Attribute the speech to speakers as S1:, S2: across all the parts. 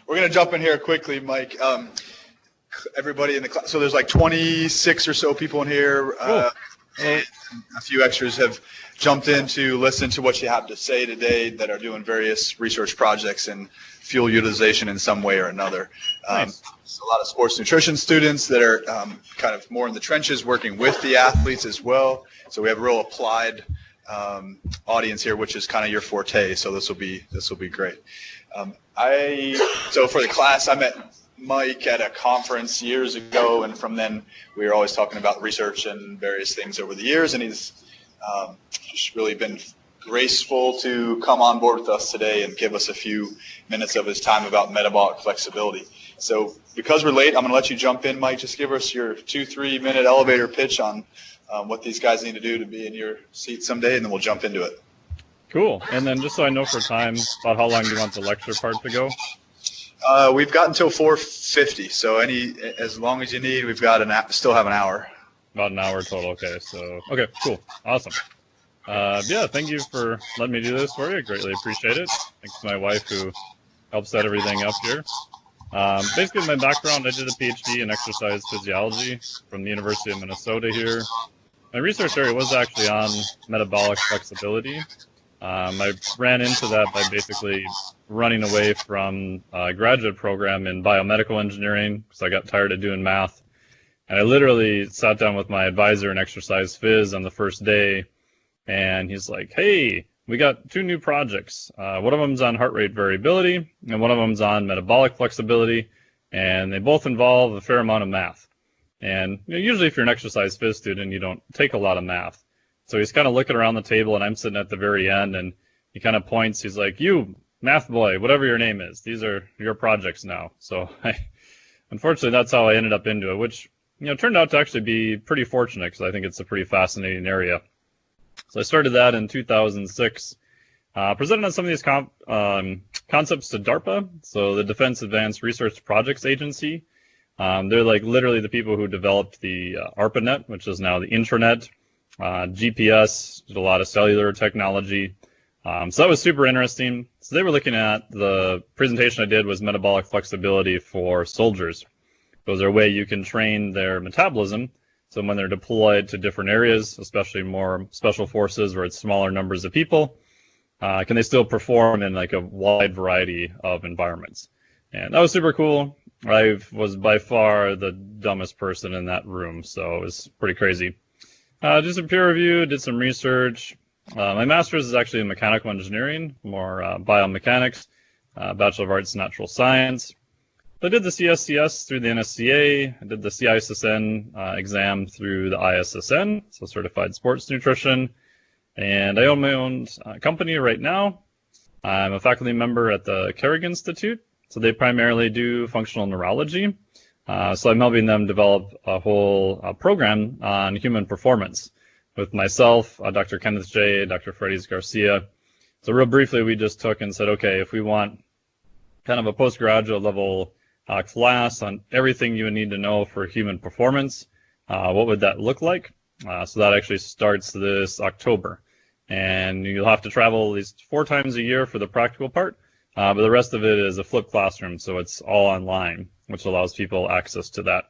S1: We're going to jump in here quickly, Mike. Everybody in the class, so there's like 26 or so people in here. And a few extras have jumped in to listen to what you have to say today that are doing various research projects in fuel utilization in some way or another.
S2: Nice.
S1: There's a lot of sports nutrition students that are kind of more in the trenches working with the athletes as well. So we have a real applied audience here, which is kind of your forte. So this will be great. So for the class, I met Mike at a conference years ago, and from then we were always talking about research and various things over the years, and he's just really been graceful to come on board with us today and give us a few minutes of his time about metabolic flexibility. So because we're late, I'm going to let you jump in, Mike. Just give us your 2-3 minute elevator pitch on what these guys need to do to be in your seat someday, and then we'll jump into it.
S2: Cool. And then just so I know for time, about how long do you want the lecture part to go?
S1: We've got until 4:50, so as long as you need, we've got still have an hour.
S2: About an hour total. Okay. So okay, cool, awesome. Yeah, thank you for letting me do this for you. Greatly appreciate it. Thanks to my wife who helped set everything up here. Basically, my background, I did a PhD in exercise physiology from the University of Minnesota here. My research area was actually on metabolic flexibility. I ran into that by basically running away from a graduate program in biomedical engineering because I got tired of doing math. And I literally sat down with my advisor in exercise phys on the first day, and he's like, hey, we got 2 new projects. One of them's on heart rate variability, and one of them's on metabolic flexibility, and they both involve a fair amount of math. And usually if you're an exercise phys student, you don't take a lot of math. So he's kind of looking around the table, and I'm sitting at the very end, and he kind of points. He's like, you, math boy, whatever your name is, these are your projects now. So unfortunately, that's how I ended up into it, which turned out to actually be pretty fortunate because I think it's a pretty fascinating area. So I started that in 2006, presented on some of these concepts to DARPA, so the Defense Advanced Research Projects Agency. They're like literally the people who developed the ARPANET, which is now the intranet. GPS, did a lot of cellular technology. So that was super interesting. So they were looking at, the presentation I did was metabolic flexibility for soldiers. Those are a way you can train their metabolism. So when they're deployed to different areas, especially more special forces where it's smaller numbers of people, can they still perform in like a wide variety of environments? And that was super cool. I was by far the dumbest person in that room, so it was pretty crazy. Did some peer review, did some research. My master's is actually in mechanical engineering, more biomechanics, Bachelor of Arts in Natural Science. I did the CSCS through the NSCA. I did the CISSN exam through the ISSN, so Certified Sports Nutrition. And I own my own company right now. I'm a faculty member at the Carrick Institute, so they primarily do functional neurology. So I'm helping them develop a whole program on human performance with myself, Dr. Kenneth J., Dr. Freddy's Garcia. So real briefly, we just took and said, okay, if we want kind of a postgraduate level class on everything you would need to know for human performance, what would that look like? So that actually starts this October. And you'll have to travel at least 4 times a year for the practical part, but the rest of it is a flipped classroom, so it's all online, which allows people access to that.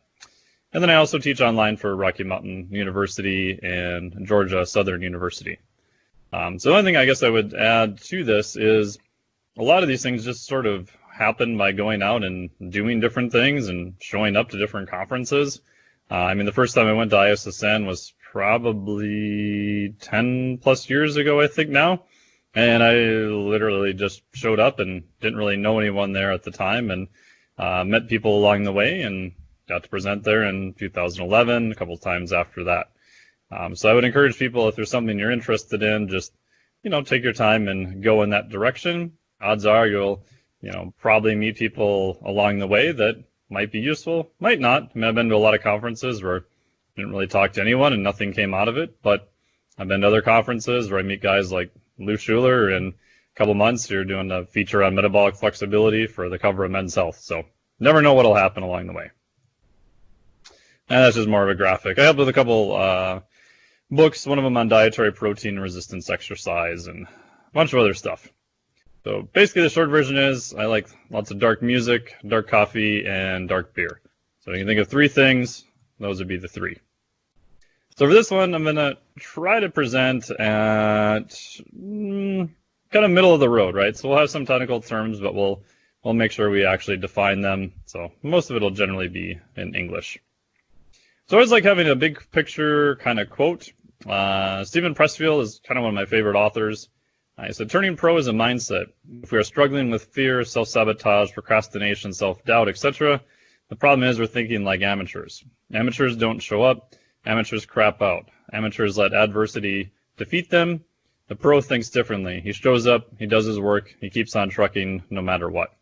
S2: And then I also teach online for Rocky Mountain University and Georgia Southern University. So the only thing I guess I would add to this is a lot of these things just sort of happen by going out and doing different things and showing up to different conferences. I mean, the first time I went to ISSN was probably 10 plus years ago, I think now. And I literally just showed up and didn't really know anyone there at the time, and met people along the way and got to present there in 2011, a couple times after that. So I would encourage people, if there's something you're interested in, just, take your time and go in that direction. Odds are you'll, probably meet people along the way that might be useful, might not. I mean, I've been to a lot of conferences where I didn't really talk to anyone and nothing came out of it, but I've been to other conferences where I meet guys like Lou Schuler in a couple months who are doing a feature on metabolic flexibility for the cover of Men's Health. So never know what'll happen along the way. And that's just more of a graphic. I helped with a couple books, one of them on dietary protein resistance exercise and a bunch of other stuff. So basically the short version is I like lots of dark music, dark coffee, and dark beer. So you can think of three things, those would be the three. So for this one, I'm going to try to present at kind of middle of the road, right? So we'll have some technical terms, but we'll make sure we actually define them. So most of it will generally be in English. So I always like having a big picture kind of quote. Stephen Pressfield is kind of one of my favorite authors. He said, turning pro is a mindset. If we are struggling with fear, self-sabotage, procrastination, self-doubt, etc., the problem is we're thinking like amateurs. Amateurs don't show up. Amateurs crap out. Amateurs let adversity defeat them. The pro thinks differently. He shows up, he does his work, he keeps on trucking no matter what.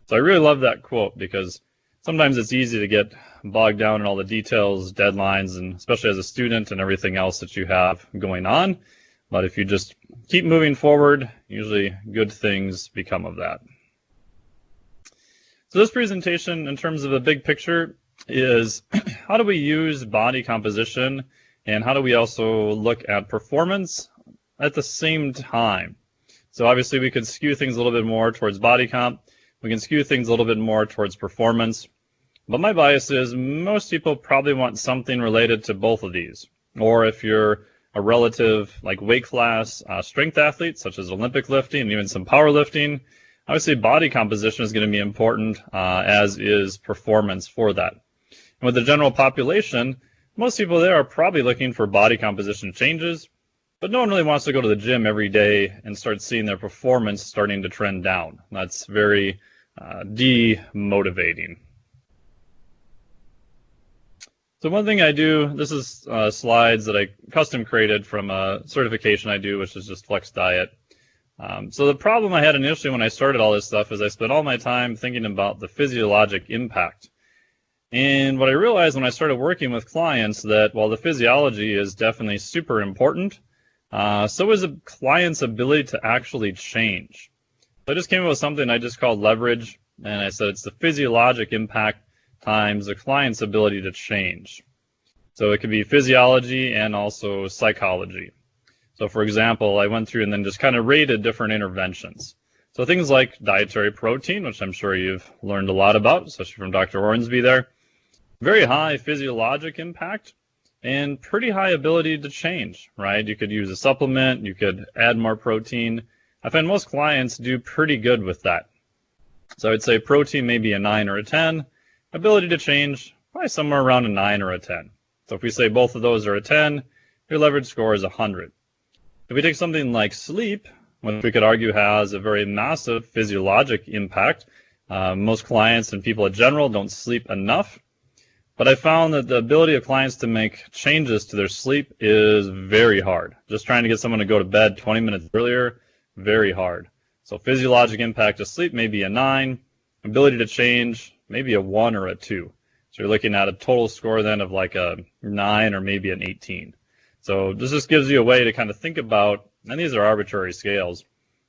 S2: So I really love that quote because sometimes it's easy to get bogged down in all the details, deadlines, and especially as a student and everything else that you have going on. But if you just keep moving forward, usually good things become of that. So this presentation, in terms of the big picture, is how do we use body composition and how do we also look at performance at the same time? So obviously we could skew things a little bit more towards body comp. We can skew things a little bit more towards performance. But my bias is most people probably want something related to both of these. Or if you're a relative like weight class strength athlete, such as Olympic lifting and even some powerlifting, obviously body composition is going to be important, as is performance for that. And with the general population, most people there are probably looking for body composition changes, but no one really wants to go to the gym every day and start seeing their performance starting to trend down. That's very demotivating. So one thing I do, this is slides that I custom created from a certification I do, which is just Flex Diet. So the problem I had initially when I started all this stuff is I spent all my time thinking about the physiologic impact. And what I realized when I started working with clients that while the physiology is definitely super important, so is a client's ability to actually change. So I just came up with something I just called leverage, and I said it's the physiologic impact times the client's ability to change. So it could be physiology and also psychology. So for example, I went through and then just kind of rated different interventions. So things like dietary protein, which I'm sure you've learned a lot about, especially from Dr. Ornsby there. Very high physiologic impact and pretty high ability to change, right? You could use a supplement, you could add more protein. I find most clients do pretty good with that. So I'd say protein maybe a 9 or a 10. Ability to change, probably somewhere around a 9 or a 10. So if we say both of those are a 10, your leverage score is 100. If we take something like sleep, which we could argue has a very massive physiologic impact, most clients and people in general don't sleep enough. But I found that the ability of clients to make changes to their sleep is very hard. Just trying to get someone to go to bed 20 minutes earlier, very hard. So physiologic impact of sleep may be a 9. Ability to change, maybe a 1 or a 2. So you're looking at a total score then of like a 9 or maybe an 18. So this just gives you a way to kind of think about, and these are arbitrary scales.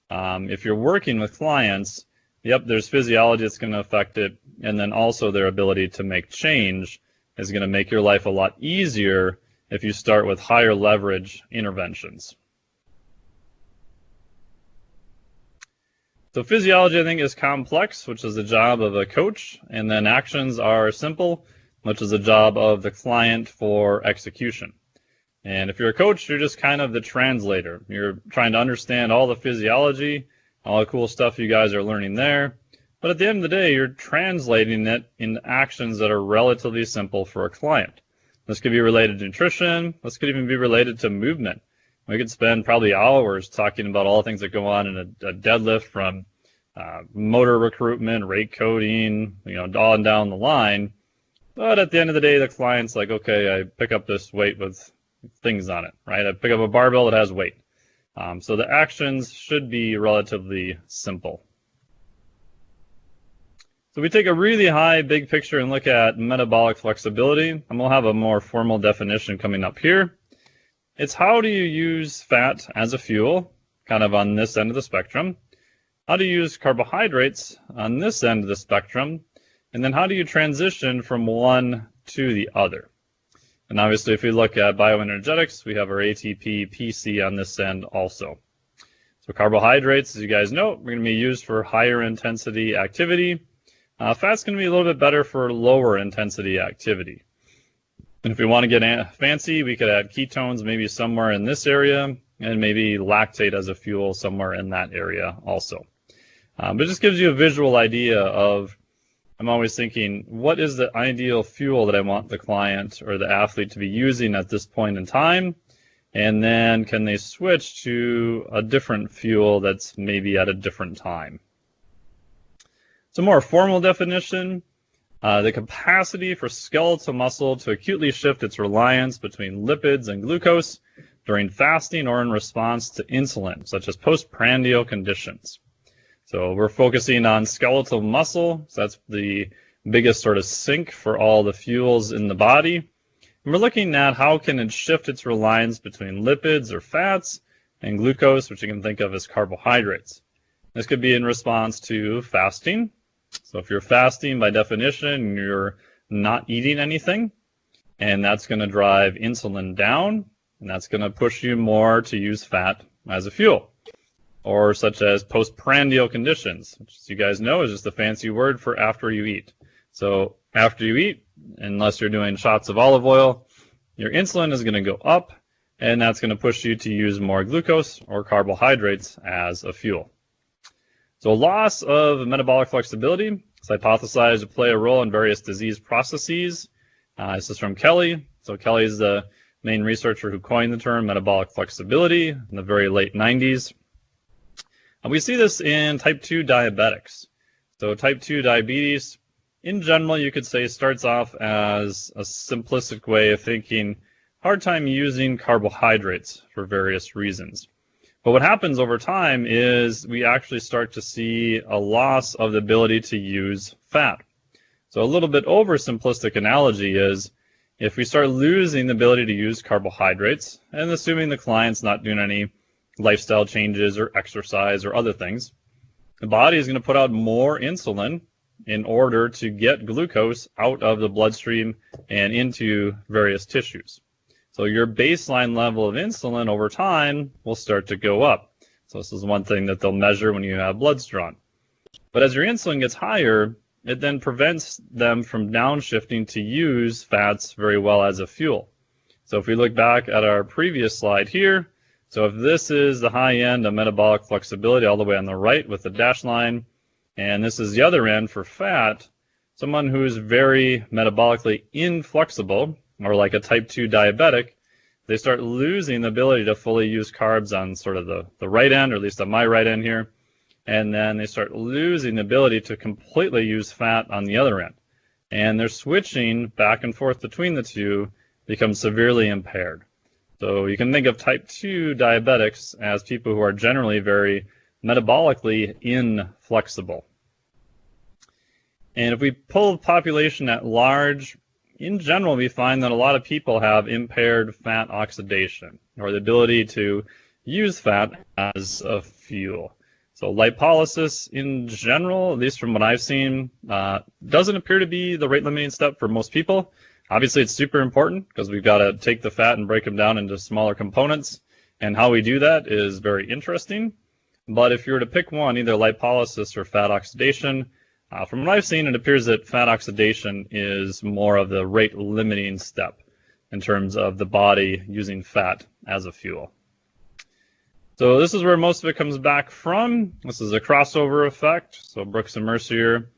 S2: If you're working with clients, yep, there's physiology that's going to affect it, and then also their ability to make change is going to make your life a lot easier if you start with higher leverage interventions. So physiology, I think, is complex, which is the job of a coach, and then actions are simple, which is the job of the client for execution. And if you're a coach, you're just kind of the translator. You're trying to understand all the physiology, all the cool stuff you guys are learning there. But at the end of the day, you're translating it into actions that are relatively simple for a client. This could be related to nutrition. This could even be related to movement. We could spend probably hours talking about all the things that go on in a deadlift, from motor recruitment, rate coding, all down the line. But at the end of the day, the client's like, okay, I pick up this weight with things on it, right? I pick up a barbell that has weight. So the actions should be relatively simple. So we take a really high big picture and look at metabolic flexibility, and we'll have a more formal definition coming up here. It's how do you use fat as a fuel, kind of on this end of the spectrum? How do you use carbohydrates on this end of the spectrum? And then how do you transition from one to the other? And obviously, if we look at bioenergetics, we have our ATP, PC on this end also. So carbohydrates, as you guys know, are going to be used for higher intensity activity. Fat's going to be a little bit better for lower intensity activity. And if we want to get fancy, we could add ketones maybe somewhere in this area, and maybe lactate as a fuel somewhere in that area also. But it just gives you a visual idea of, I'm always thinking, what is the ideal fuel that I want the client or the athlete to be using at this point in time? And then can they switch to a different fuel that's maybe at a different time? So more formal definition, the capacity for skeletal muscle to acutely shift its reliance between lipids and glucose during fasting or in response to insulin, such as postprandial conditions. So we're focusing on skeletal muscle, so that's the biggest sort of sink for all the fuels in the body. And we're looking at how can it shift its reliance between lipids or fats and glucose, which you can think of as carbohydrates. This could be in response to fasting. So if you're fasting, by definition, you're not eating anything, and that's going to drive insulin down, and that's going to push you more to use fat as a fuel. Or such as postprandial conditions, which, as you guys know, is just a fancy word for after you eat. So after you eat, unless you're doing shots of olive oil, your insulin is going to go up, and that's going to push you to use more glucose or carbohydrates as a fuel. So loss of metabolic flexibility is hypothesized to play a role in various disease processes. This is from Kelly. So Kelly is the main researcher who coined the term metabolic flexibility in the very late 90s. And we see this in type 2 diabetics. So type 2 diabetes, in general, you could say starts off as a simplistic way of thinking, hard time using carbohydrates for various reasons. But what happens over time is we actually start to see a loss of the ability to use fat. So a little bit oversimplistic analogy is if we start losing the ability to use carbohydrates, and assuming the client's not doing any lifestyle changes or exercise or other things, the body is going to put out more insulin in order to get glucose out of the bloodstream and into various tissues. So your baseline level of insulin over time will start to go up. So this is one thing that they'll measure when you have bloods drawn. But as your insulin gets higher, it then prevents them from downshifting to use fats very well as a fuel. So if we look back at our previous slide here, so if this is the high end of metabolic flexibility all the way on the right with the dashed line, and this is the other end for fat, someone who's very metabolically inflexible, or like a type 2 diabetic, they start losing the ability to fully use carbs on sort of the right end, or at least on my right end here, and then they start losing the ability to completely use fat on the other end. And their switching back and forth between the two becomes severely impaired. So you can think of type 2 diabetics as people who are generally very metabolically inflexible. And if we pull the population at large, in general, we find that a lot of people have impaired fat oxidation, or the ability to use fat as a fuel. So lipolysis in general, at least from what I've seen, doesn't appear to be the rate-limiting step for most people. Obviously, it's super important because we've got to take the fat and break them down into smaller components, and how we do that is very interesting. But if you were to pick one, either lipolysis or fat oxidation, from what I've seen, it appears that fat oxidation is more of the rate-limiting step in terms of the body using fat as a fuel. So this is where most of it comes back from. This is a crossover effect, so Brooks and Mercier.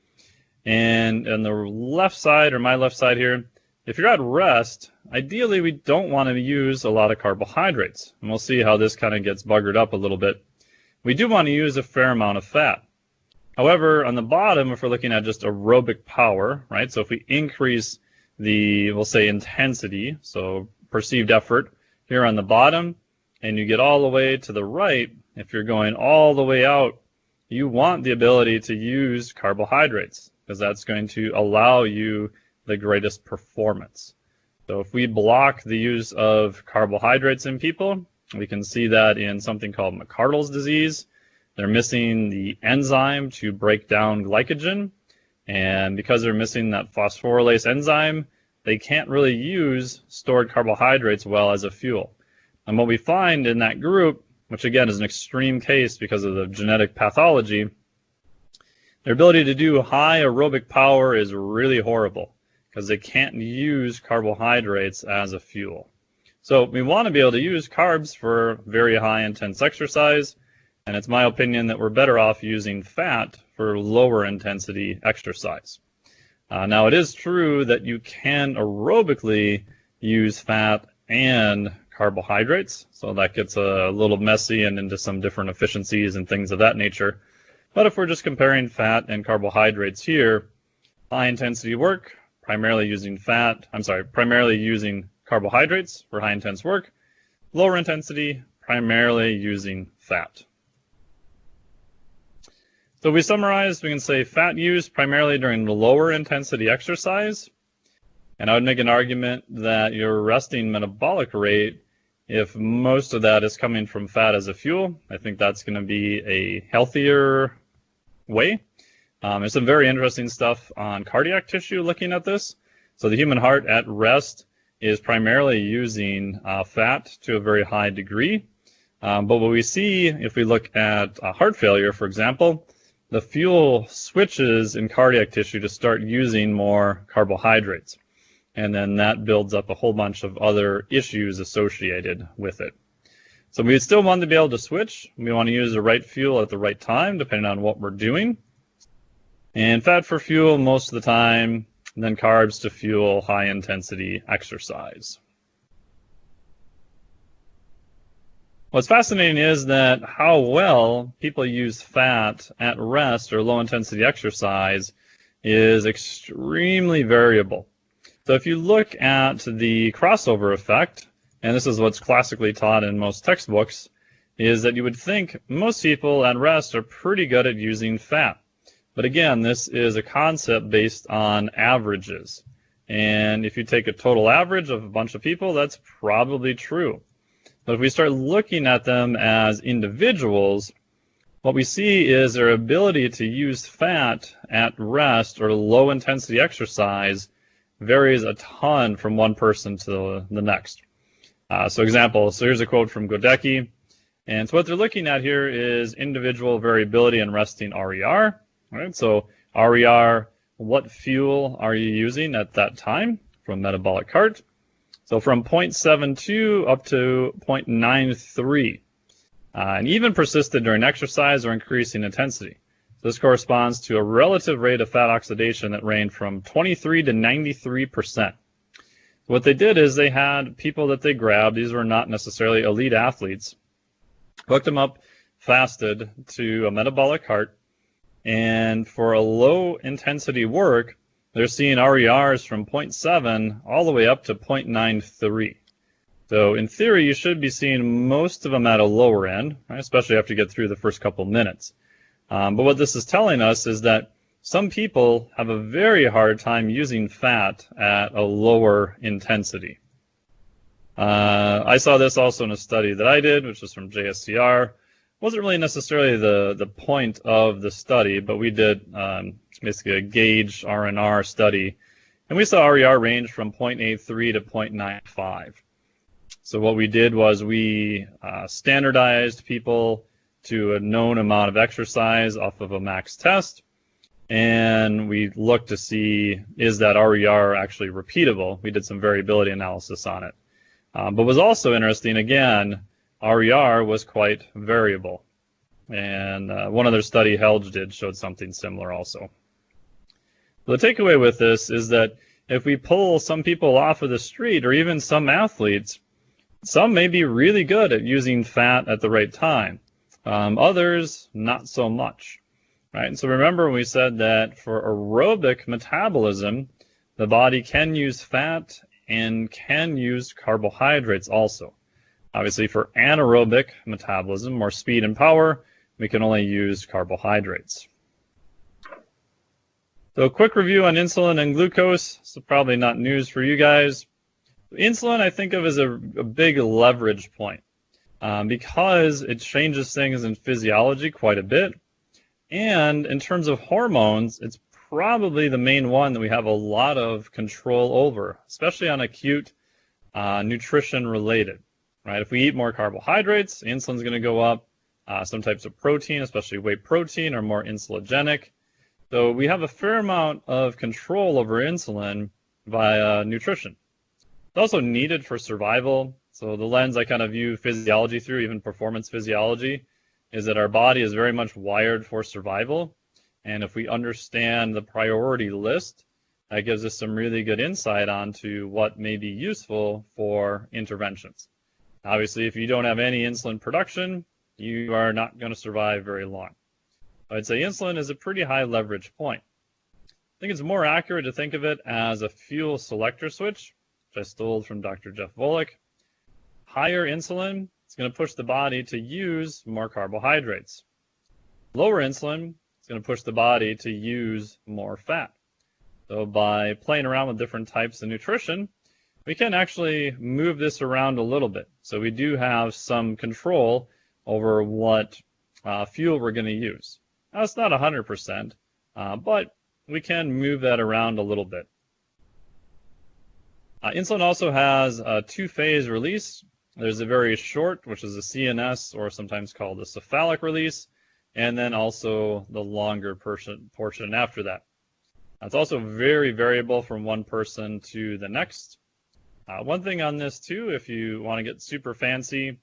S2: And on the left side, or my left side here, if you're at rest, ideally we don't want to use a lot of carbohydrates. And we'll see how this kind of gets buggered up a little bit. We do want to use a fair amount of fat. However, on the bottom, if we're looking at just aerobic power, right? So if we increase the, we'll say, intensity, so perceived effort here on the bottom, and you get all the way to the right, if you're going all the way out, you want the ability to use carbohydrates because that's going to allow you the greatest performance. So if we block the use of carbohydrates in people, we can see that in something called McArdle's disease. They're missing the enzyme to break down glycogen, and because they're missing that phosphorylase enzyme, they can't really use stored carbohydrates well as a fuel. And what we find in that group which again is an extreme case because of the genetic pathology, their ability to do high aerobic power is really horrible because they can't use carbohydrates as a fuel. So we want to be able to use carbs for very high intense exercise, and it's my opinion that we're better off using fat for lower intensity exercise. Now it is true that you can aerobically use fat and carbohydrates, so that gets a little messy and into some different efficiencies and things of that nature. But if we're just comparing fat and carbohydrates here, high intensity work, primarily using carbohydrates for high intense work, lower intensity, primarily using fat. So we summarize, we can say fat use primarily during the lower intensity exercise. And I would make an argument that your resting metabolic rate, if most of that is coming from fat as a fuel, I think that's going to be a healthier way. There's some very interesting stuff on cardiac tissue looking at this. So the human heart at rest is primarily using fat to a very high degree. But what we see if we look at heart failure, for example, the fuel switches in cardiac tissue to start using more carbohydrates. And then that builds up a whole bunch of other issues associated with it. So we still want to be able to switch. We want to use the right fuel at the right time, depending on what we're doing. And fat for fuel most of the time, and then carbs to fuel high-intensity exercise. What's fascinating is that how well people use fat at rest or low-intensity exercise is extremely variable. So if you look at the crossover effect, and this is what's classically taught in most textbooks, is that you would think most people at rest are pretty good at using fat. But again, this is a concept based on averages. And if you take a total average of a bunch of people, that's probably true. But if we start looking at them as individuals, what we see is their ability to use fat at rest or low intensity exercise varies a ton from one person to the next. So here's a quote from Godecki. And so what they're looking at here is individual variability in resting RER. Right? So RER, what fuel are you using at that time from metabolic cart? So from 0.72 up to 0.93. And even persisted during exercise or increasing intensity. So this corresponds to a relative rate of fat oxidation that ranged from 23 to 93%. What they did is they had people that they grabbed, these were not necessarily elite athletes, hooked them up, fasted to a metabolic cart, and for a low intensity work, they're seeing RERs from 0.7 all the way up to 0.93. So in theory, you should be seeing most of them at a lower end, right? Especially after you get through the first couple minutes. But what this is telling us is that some people have a very hard time using fat at a lower intensity. I saw this also in a study that I did, which was from JSCR. Wasn't really necessarily the point of the study, but we did basically a gauge R&R study, and we saw RER range from 0.83 to 0.95. So what we did was we standardized people to a known amount of exercise off of a max test, and we looked to see, is that RER actually repeatable? We did some variability analysis on it. But what was also interesting, again, RER was quite variable. And one other study Helge did showed something similar also. The takeaway with this is that if we pull some people off of the street, or even some athletes, some may be really good at using fat at the right time. Others, not so much. Right? And so remember we said that for aerobic metabolism, the body can use fat and can use carbohydrates also. Obviously, for anaerobic metabolism, more speed and power, we can only use carbohydrates. So a quick review on insulin and glucose. So probably not news for you guys. Insulin I think of as a big leverage point because it changes things in physiology quite a bit. And in terms of hormones, it's probably the main one that we have a lot of control over, especially on acute nutrition related. right? If we eat more carbohydrates, insulin's going to go up. Some types of protein, especially whey protein, are more insulinogenic. So we have a fair amount of control over insulin via nutrition. It's also needed for survival. So the lens I kind of view physiology through, even performance physiology, is that our body is very much wired for survival. And if we understand the priority list, that gives us some really good insight onto what may be useful for interventions. Obviously, if you don't have any insulin production, you are not going to survive very long. I'd say insulin is a pretty high leverage point. I think it's more accurate to think of it as a fuel selector switch, which I stole from Dr. Jeff Volek. Higher insulin is going to push the body to use more carbohydrates. Lower insulin is going to push the body to use more fat. So by playing around with different types of nutrition, we can actually move this around a little bit. So we do have some control over what fuel we're going to use. Now, it's not 100%, but we can move that around a little bit. Insulin also has a two-phase release. There's a very short, which is a CNS, or sometimes called a cephalic release, and then also the longer portion after that. It's also very variable from one person to the next. One thing on this too, if you want to get super fancy,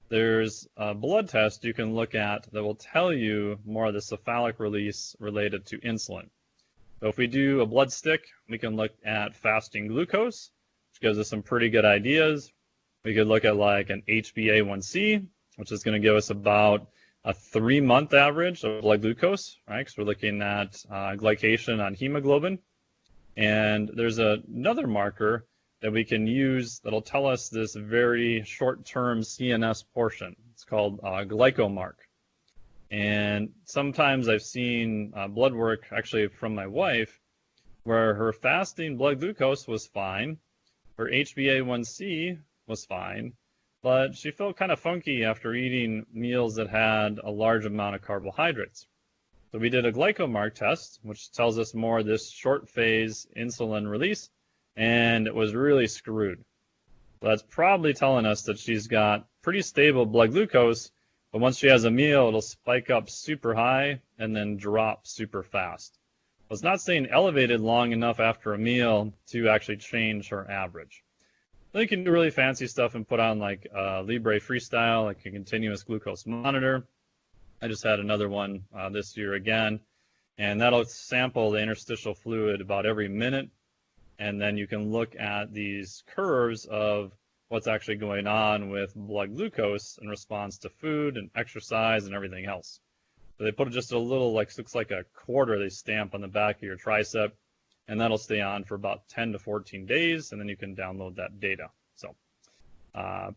S2: there's a blood test you can look at that will tell you more of the cephalic release related to insulin. So if we do a blood stick, we can look at fasting glucose, which gives us some pretty good ideas. We could look at like an HbA1c, which is going to give us about a 3-month average of blood glucose, right? Because we're looking at glycation on hemoglobin. And there's another marker that we can use that'll tell us this very short-term CNS portion. It's called glycomark. And sometimes I've seen blood work actually from my wife where her fasting blood glucose was fine, her HbA1c was fine, but she felt kind of funky after eating meals that had a large amount of carbohydrates. So we did a glycomark test, which tells us more of this short phase insulin release, and it was really screwed. So that's probably telling us that she's got pretty stable blood glucose, but once she has a meal, it'll spike up super high and then drop super fast. So it's not staying elevated long enough after a meal to actually change her average. Then you can do really fancy stuff and put on like Libre Freestyle, like a continuous glucose monitor. I just had another one this year again, and that'll sample the interstitial fluid about every minute. And then you can look at these curves of what's actually going on with blood glucose in response to food and exercise and everything else. So they put just a little, looks like a quarter they stamp on the back of your tricep, and that'll stay on for about 10 to 14 days, and then you can download that data. So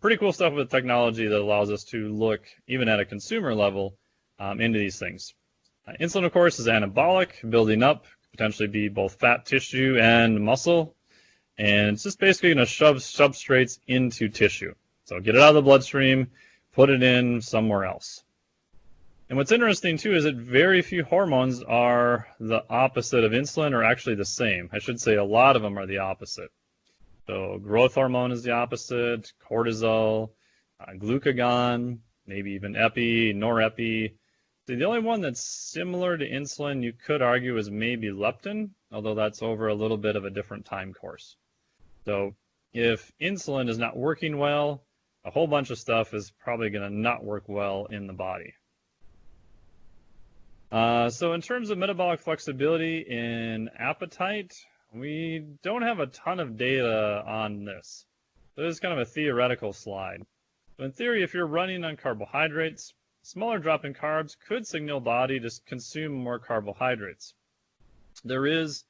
S2: pretty cool stuff with technology that allows us to look, even at a consumer level, into these things. Insulin, of course, is anabolic, building up, potentially be both fat tissue and muscle, and it's just basically going to shove substrates into tissue. So get it out of the bloodstream, put it in somewhere else. And what's interesting too is that very few hormones are the opposite of insulin, or actually the same. I should say a lot of them are the opposite. So growth hormone is the opposite, cortisol, glucagon, maybe even epi, norepi. So the only one that's similar to insulin you could argue is maybe leptin, although that's over a little bit of a different time course. So if insulin is not working well, a whole bunch of stuff is probably going to not work well in the body. So in terms of metabolic flexibility in appetite, we don't have a ton of data on this. So this is kind of a theoretical slide. So in theory, if you're running on carbohydrates, smaller drop in carbs could signal body to consume more carbohydrates. There is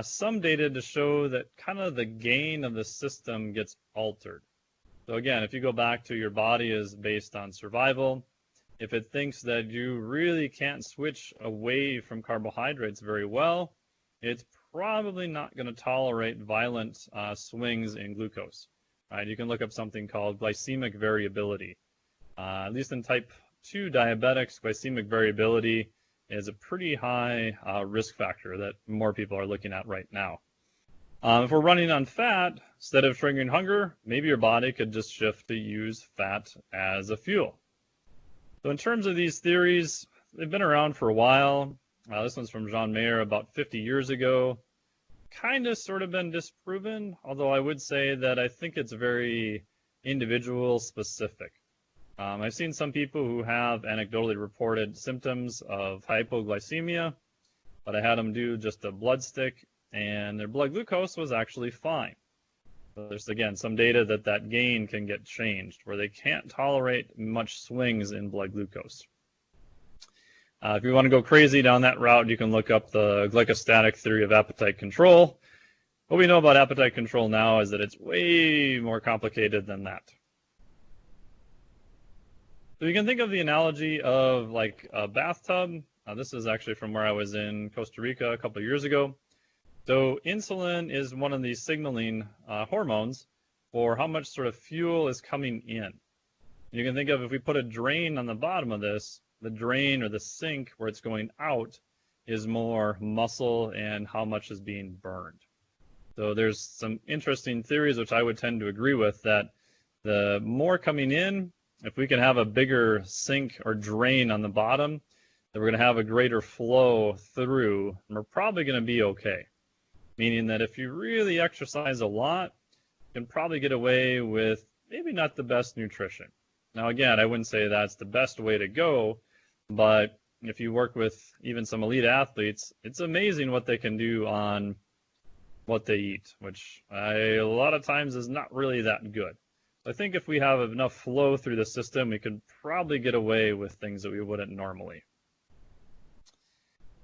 S2: some data to show that kind of the gain of the system gets altered. So again, if you go back to your body is based on survival, if it thinks that you really can't switch away from carbohydrates very well, it's probably not going to tolerate violent swings in glucose. Right? You can look up something called glycemic variability. At least in type 2 diabetics, glycemic variability is a pretty high risk factor that more people are looking at right now. If we're running on fat, instead of triggering hunger, maybe your body could just shift to use fat as a fuel. So in terms of these theories, they've been around for a while. This one's from John Mayer about 50 years ago. Kind of sort of been disproven, although I would say that I think it's very individual specific. I've seen some people who have anecdotally reported symptoms of hypoglycemia, but I had them do just a blood stick, and their blood glucose was actually fine. So there's, again, some data that that gain can get changed, where they can't tolerate much swings in blood glucose. If you want to go crazy down that route, you can look up the glycostatic theory of appetite control. What we know about appetite control now is that it's way more complicated than that. So you can think of the analogy of like a bathtub. This is actually from where I was in Costa Rica a couple of years ago. So insulin is one of these signaling hormones for how much sort of fuel is coming in. You can think of, if we put a drain on the bottom of this, the drain or the sink where it's going out is more muscle and how much is being burned. So there's some interesting theories which I would tend to agree with, that the more coming in, if we can have a bigger sink or drain on the bottom, then we're going to have a greater flow through, and we're probably going to be okay. Meaning that if you really exercise a lot, you can probably get away with maybe not the best nutrition. Now again, I wouldn't say that's the best way to go, but if you work with even some elite athletes, it's amazing what they can do on what they eat, which a lot of times is not really that good. I think if we have enough flow through the system, we could probably get away with things that we wouldn't normally.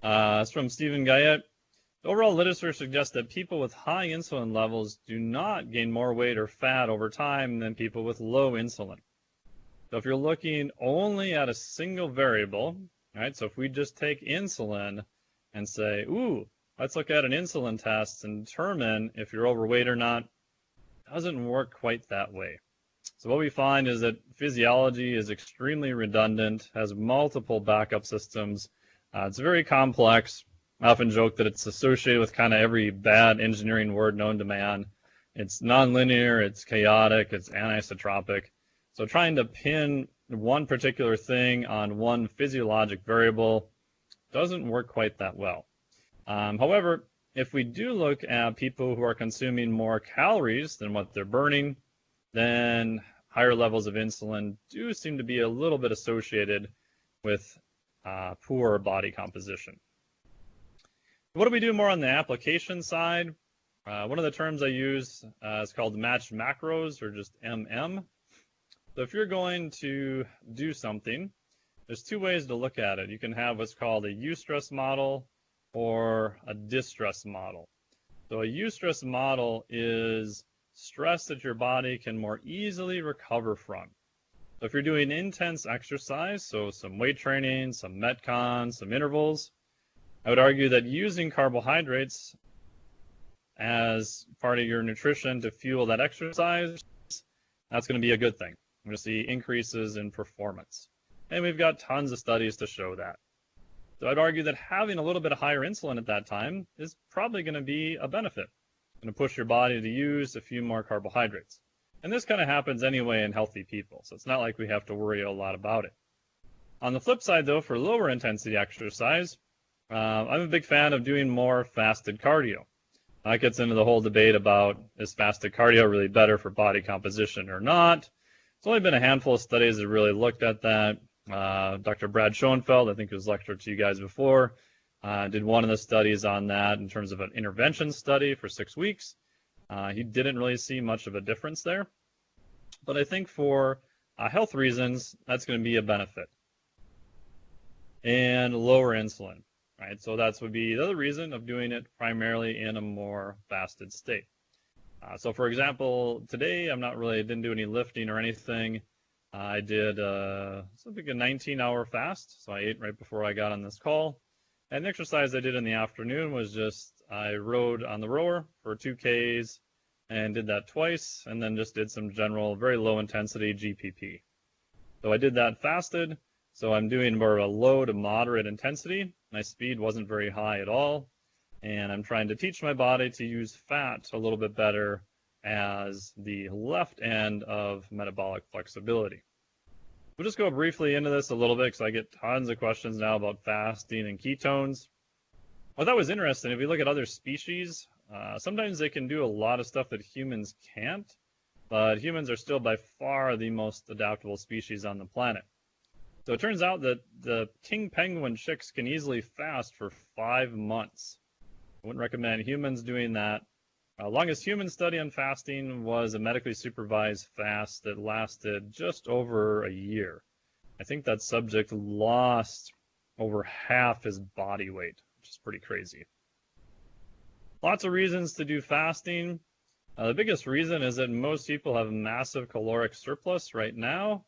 S2: It's from Stephen Guyette. The overall literature suggests that people with high insulin levels do not gain more weight or fat over time than people with low insulin. So if you're looking only at a single variable, right? So if we just take insulin and say, ooh, let's look at an insulin test and determine if you're overweight or not, it doesn't work quite that way. So what we find is that physiology is extremely redundant, has multiple backup systems. It's very complex. I often joke that it's associated with kind of every bad engineering word known to man. It's nonlinear, it's chaotic, it's anisotropic. So trying to pin one particular thing on one physiologic variable doesn't work quite that well. However, if we do look at people who are consuming more calories than what they're burning, then higher levels of insulin do seem to be a little bit associated with poor body composition. What do we do more on the application side? One of the terms I use is called matched macros, or just MM. So if you're going to do something, there's two ways to look at it. You can have what's called a eustress model or a distress model. So a eustress model is stress that your body can more easily recover from. So if you're doing intense exercise, so some weight training, some metcon, some intervals, I would argue that using carbohydrates as part of your nutrition to fuel that exercise, that's going to be a good thing. We're going to see increases in performance. And we've got tons of studies to show that. So I'd argue that having a little bit of higher insulin at that time is probably going to be a benefit. It's going to push your body to use a few more carbohydrates. And this kind of happens anyway in healthy people, so it's not like we have to worry a lot about it. On the flip side, though, for lower intensity exercise, I'm a big fan of doing more fasted cardio. That gets into the whole debate about, is fasted cardio really better for body composition or not? There's only been a handful of studies that really looked at that. Dr. Brad Schoenfeld, I think, who's lectured to you guys before, did one of the studies on that in terms of an intervention study for 6 weeks. He didn't really see much of a difference there. But I think for health reasons, that's going to be a benefit. And lower insulin, right? So that would be the other reason of doing it primarily in a more fasted state. So for example, today didn't do any lifting or anything. I did something a 19-hour fast, so I ate right before I got on this call. And the exercise I did in the afternoon was just I rode on the rower for 2 Ks and did that twice, and then just did some general very low intensity GPP. So I did that fasted, so I'm doing more of a low to moderate intensity. My speed wasn't very high at all. and I'm trying to teach my body to use fat a little bit better as the left end of metabolic flexibility. We'll just go briefly into this a little bit because I get tons of questions now about fasting and ketones. Well, that was interesting. If you look at other species, sometimes they can do a lot of stuff that humans can't, but humans are still by far the most adaptable species on the planet. So it turns out that the king penguin chicks can easily fast for 5 months. I wouldn't recommend humans doing that. Longest human study on fasting was a medically supervised fast that lasted just over a year. I think that subject lost over half his body weight, which is pretty crazy. Lots of reasons to do fasting. The biggest reason is that most people have a massive caloric surplus right now.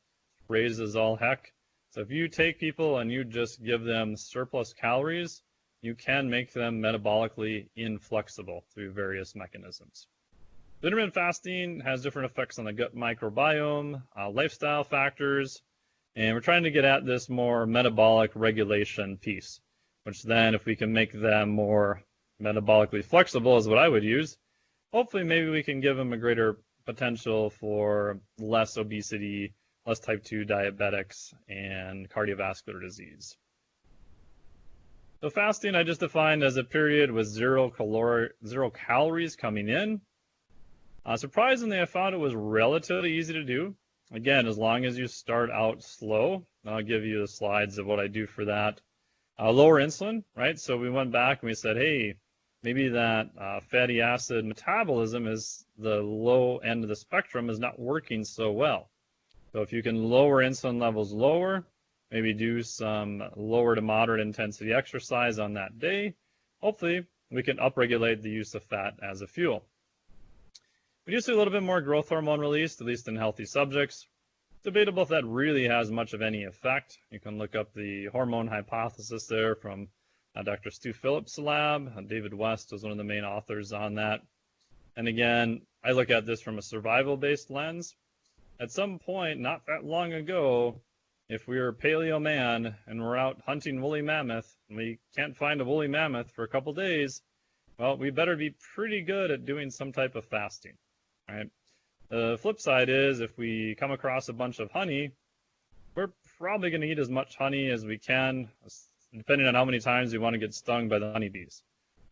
S2: Raises all heck. So if you take people and you just give them surplus calories, you can make them metabolically inflexible through various mechanisms. Intermittent fasting has different effects on the gut microbiome, lifestyle factors, and we're trying to get at this more metabolic regulation piece, which then if we can make them more metabolically flexible is what I would use, hopefully maybe we can give them a greater potential for less obesity, less type 2 diabetics, and cardiovascular disease. So fasting I just defined as a period with zero calories coming in. Surprisingly, I found it was relatively easy to do. Again, as long as you start out slow. I'll give you the slides of what I do for that. Lower insulin, right? So we went back and we said, hey, maybe that fatty acid metabolism is the low end of the spectrum is not working so well. So if you can lower insulin levels lower, maybe do some lower to moderate intensity exercise on that day, hopefully we can upregulate the use of fat as a fuel. We do see a little bit more growth hormone released, at least in healthy subjects. It's debatable if that really has much of any effect. You can look up the hormone hypothesis there from Dr. Stu Phillips' lab. David West was one of the main authors on that. And again, I look at this from a survival-based lens. At some point, not that long ago, if we were paleo man and we're out hunting woolly mammoth and we can't find a woolly mammoth for a couple days, well, we better be pretty good at doing some type of fasting, right? The flip side is if we come across a bunch of honey, we're probably going to eat as much honey as we can, depending on how many times we want to get stung by the honeybees.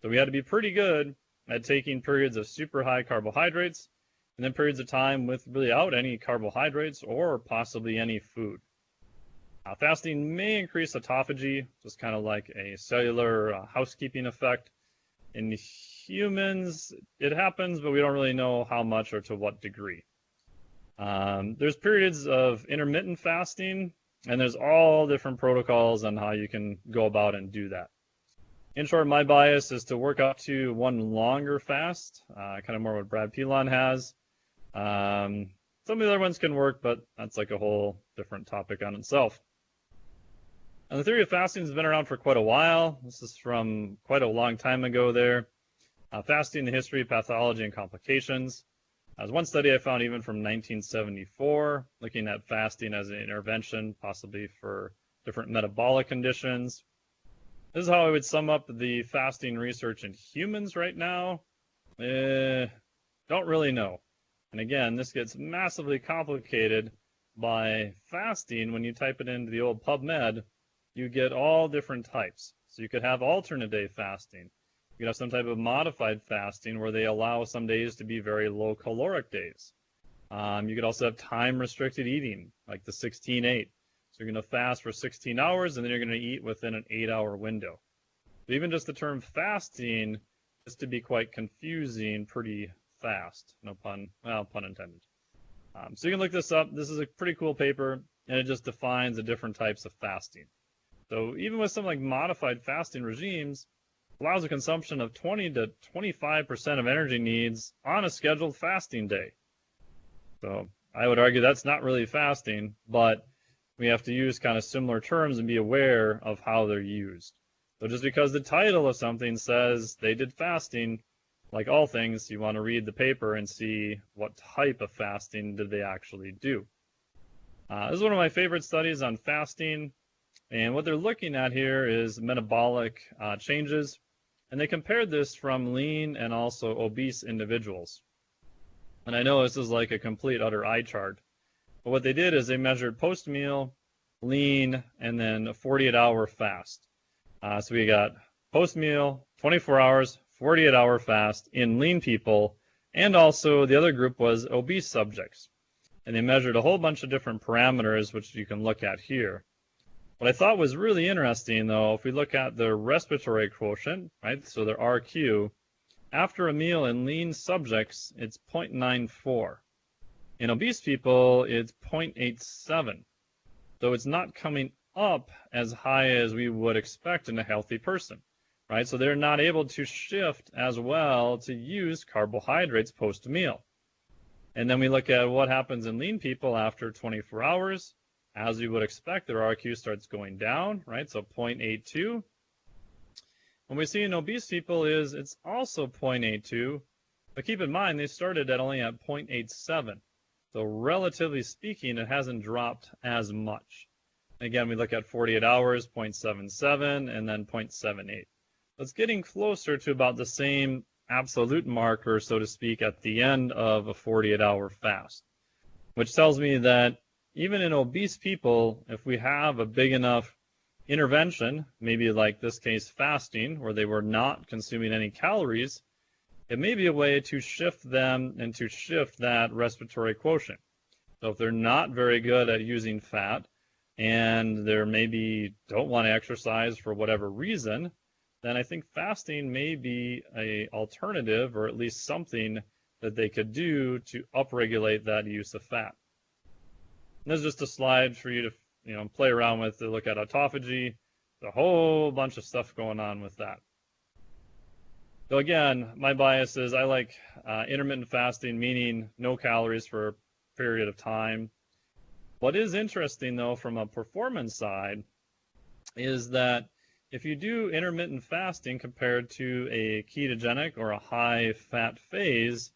S2: So we had to be pretty good at taking periods of super high carbohydrates and then periods of time without any carbohydrates or possibly any food. Fasting may increase autophagy, just kind of like a cellular housekeeping effect. In humans, it happens, but we don't really know how much or to what degree. There's periods of intermittent fasting, and there's all different protocols on how you can go about and do that. In short, my bias is to work up to one longer fast, kind of more what Brad Pilon has. Some of the other ones can work, but that's like a whole different topic on itself. And the theory of fasting has been around for quite a while. This is from quite a long time ago there. Fasting, the history, pathology, and complications. There's one study I found even from 1974, looking at fasting as an intervention, possibly for different metabolic conditions. This is how I would sum up the fasting research in humans right now. Don't really know. And again, this gets massively complicated by fasting. When you type it into the old PubMed, you get all different types. So you could have alternate day fasting. You could have some type of modified fasting where they allow some days to be very low caloric days. You could also have time restricted eating, like the 16-8. So you're going to fast for 16 hours and then you're going to eat within an 8-hour window. But even just the term fasting is to be quite confusing pretty fast. No pun, well, pun intended. So you can look this up. This is a pretty cool paper and it just defines the different types of fasting. So even with some like modified fasting regimes, allows a consumption of 20 to 25% of energy needs on a scheduled fasting day. So I would argue that's not really fasting, but we have to use kind of similar terms and be aware of how they're used. So just because the title of something says they did fasting, like all things, you want to read the paper and see what type of fasting did they actually do. This is one of my favorite studies on fasting. And what they're looking at here is metabolic changes. And they compared this from lean and also obese individuals. And I know this is like a complete utter eye chart, but what they did is they measured post-meal, lean, and then a 48-hour fast. So we got post-meal, 24 hours, 48-hour fast in lean people, and also the other group was obese subjects. And they measured a whole bunch of different parameters, which you can look at here. What I thought was really interesting, though, if we look at the respiratory quotient, right, so their RQ, after a meal in lean subjects, it's 0.94. In obese people, it's 0.87. So it's not coming up as high as we would expect in a healthy person, right? So they're not able to shift as well to use carbohydrates post-meal. And then we look at what happens in lean people after 24 hours. As you would expect, their RQ starts going down, right? So 0.82. What we see in obese people is it's also 0.82, but keep in mind they started only at 0.87. So relatively speaking, it hasn't dropped as much. Again, we look at 48 hours, 0.77, and then 0.78. So it's getting closer to about the same absolute marker, so to speak, at the end of a 48-hour fast, which tells me that even in obese people, if we have a big enough intervention, maybe like this case fasting, where they were not consuming any calories, it may be a way to shift them and to shift that respiratory quotient. So if they're not very good at using fat and they maybe don't want to exercise for whatever reason, then I think fasting may be an alternative, or at least something that they could do to upregulate that use of fat. And this is just a slide for you to play around with to look at autophagy. There's a whole bunch of stuff going on with that. So again, my bias is I like intermittent fasting, meaning no calories for a period of time. What is interesting, though, from a performance side, is that if you do intermittent fasting compared to a ketogenic or a high-fat phase,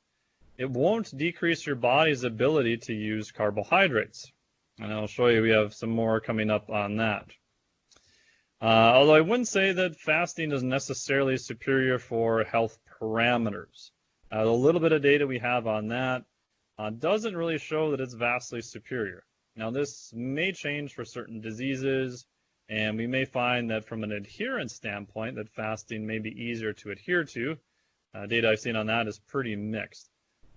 S2: it won't decrease your body's ability to use carbohydrates. And I'll show you, we have some more coming up on that. Although I wouldn't say that fasting is necessarily superior for health parameters. The little bit of data we have on that doesn't really show that it's vastly superior. Now, this may change for certain diseases, and we may find that from an adherence standpoint that fasting may be easier to adhere to. Data I've seen on that is pretty mixed.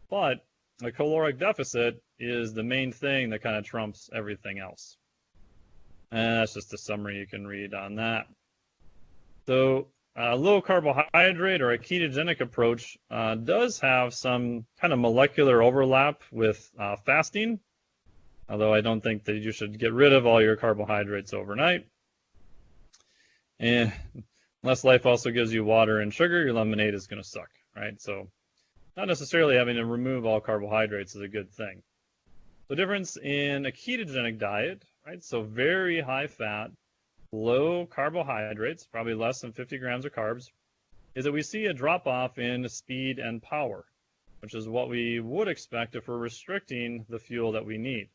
S2: But the caloric deficit is the main thing that kind of trumps everything else. And that's just a summary you can read on that. So a low carbohydrate or a ketogenic approach does have some kind of molecular overlap with fasting, although I don't think that you should get rid of all your carbohydrates overnight. And unless life also gives you water and sugar, your lemonade is going to suck, right? So not necessarily having to remove all carbohydrates is a good thing. The difference in a ketogenic diet, right? So very high fat, low carbohydrates, probably less than 50 grams of carbs, is that we see a drop off in speed and power, which is what we would expect if we're restricting the fuel that we need.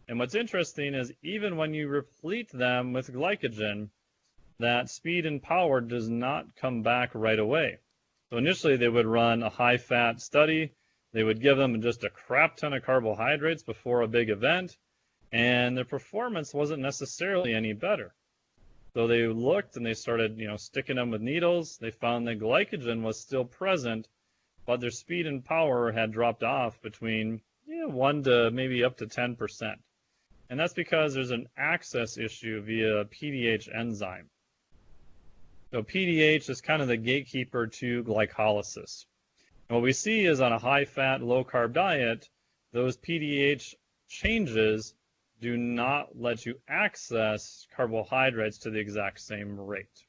S2: And what's interesting is even when you replete them with glycogen, that speed and power does not come back right away. So initially they would run a high fat study. They would give them just a crap ton of carbohydrates before a big event, and their performance wasn't necessarily any better. So they looked and they started, sticking them with needles. They found that glycogen was still present, but their speed and power had dropped off between 1 to maybe up to 10%. And that's because there's an access issue via PDH enzyme. So PDH is kind of the gatekeeper to glycolysis. And what we see is on a high-fat, low-carb diet, those PDH changes do not let you access carbohydrates to the exact same rate.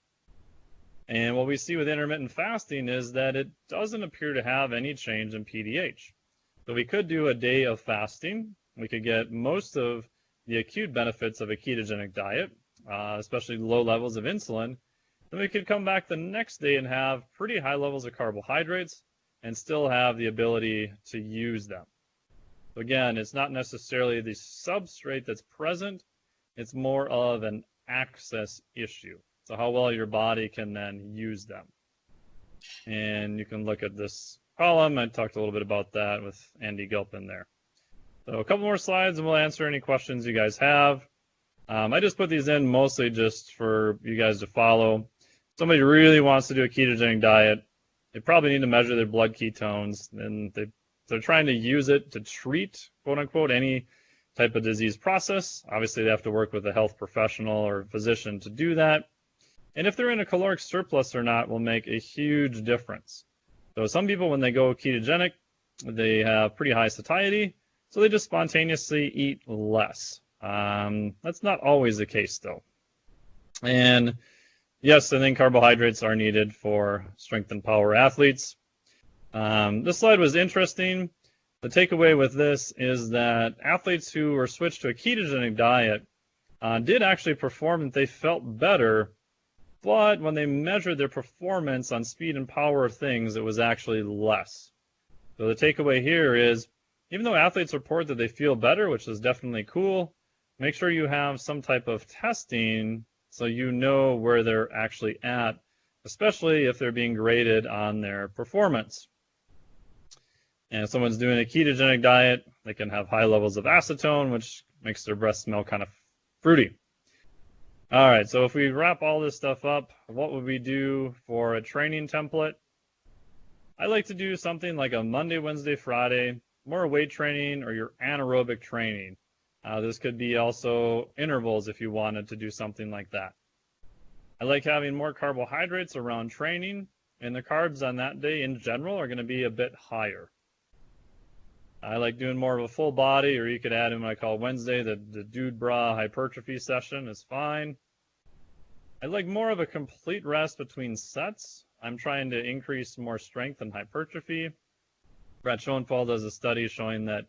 S2: And what we see with intermittent fasting is that it doesn't appear to have any change in PDH. So we could do a day of fasting. We could get most of the acute benefits of a ketogenic diet, especially low levels of insulin. Then we could come back the next day and have pretty high levels of carbohydrates and still have the ability to use them. So again, it's not necessarily the substrate that's present, it's more of an access issue. So how well your body can then use them. And you can look at this column. I talked a little bit about that with Andy Gilpin there. So a couple more slides and we'll answer any questions you guys have. I just put these in mostly just for you guys to follow. Somebody really wants to do a ketogenic diet, they probably need to measure their blood ketones, and they're trying to use it to treat, quote unquote, any type of disease process. Obviously, they have to work with a health professional or physician to do that. And if they're in a caloric surplus or not will make a huge difference. So some people, when they go ketogenic, they have pretty high satiety, so they just spontaneously eat less. That's not always the case, though. And yes, I think carbohydrates are needed for strength and power athletes. This slide was interesting. The takeaway with this is that athletes who were switched to a ketogenic diet did actually perform, and they felt better. But when they measured their performance on speed and power of things, it was actually less. So the takeaway here is, even though athletes report that they feel better, which is definitely cool, make sure you have some type of testing so you know where they're actually at, especially if they're being graded on their performance. And if someone's doing a ketogenic diet, they can have high levels of acetone, which makes their breath smell kind of fruity. All right, so if we wrap all this stuff up, what would we do for a training template? I like to do something like a Monday, Wednesday, Friday, more weight training or your anaerobic training. This could be also intervals if you wanted to do something like that. I like having more carbohydrates around training, and the carbs on that day in general are going to be a bit higher. I like doing more of a full body, or you could add in what I call Wednesday, the dude bra hypertrophy session is fine. I like more of a complete rest between sets. I'm trying to increase more strength and hypertrophy. Brad Schoenfeld does a study showing that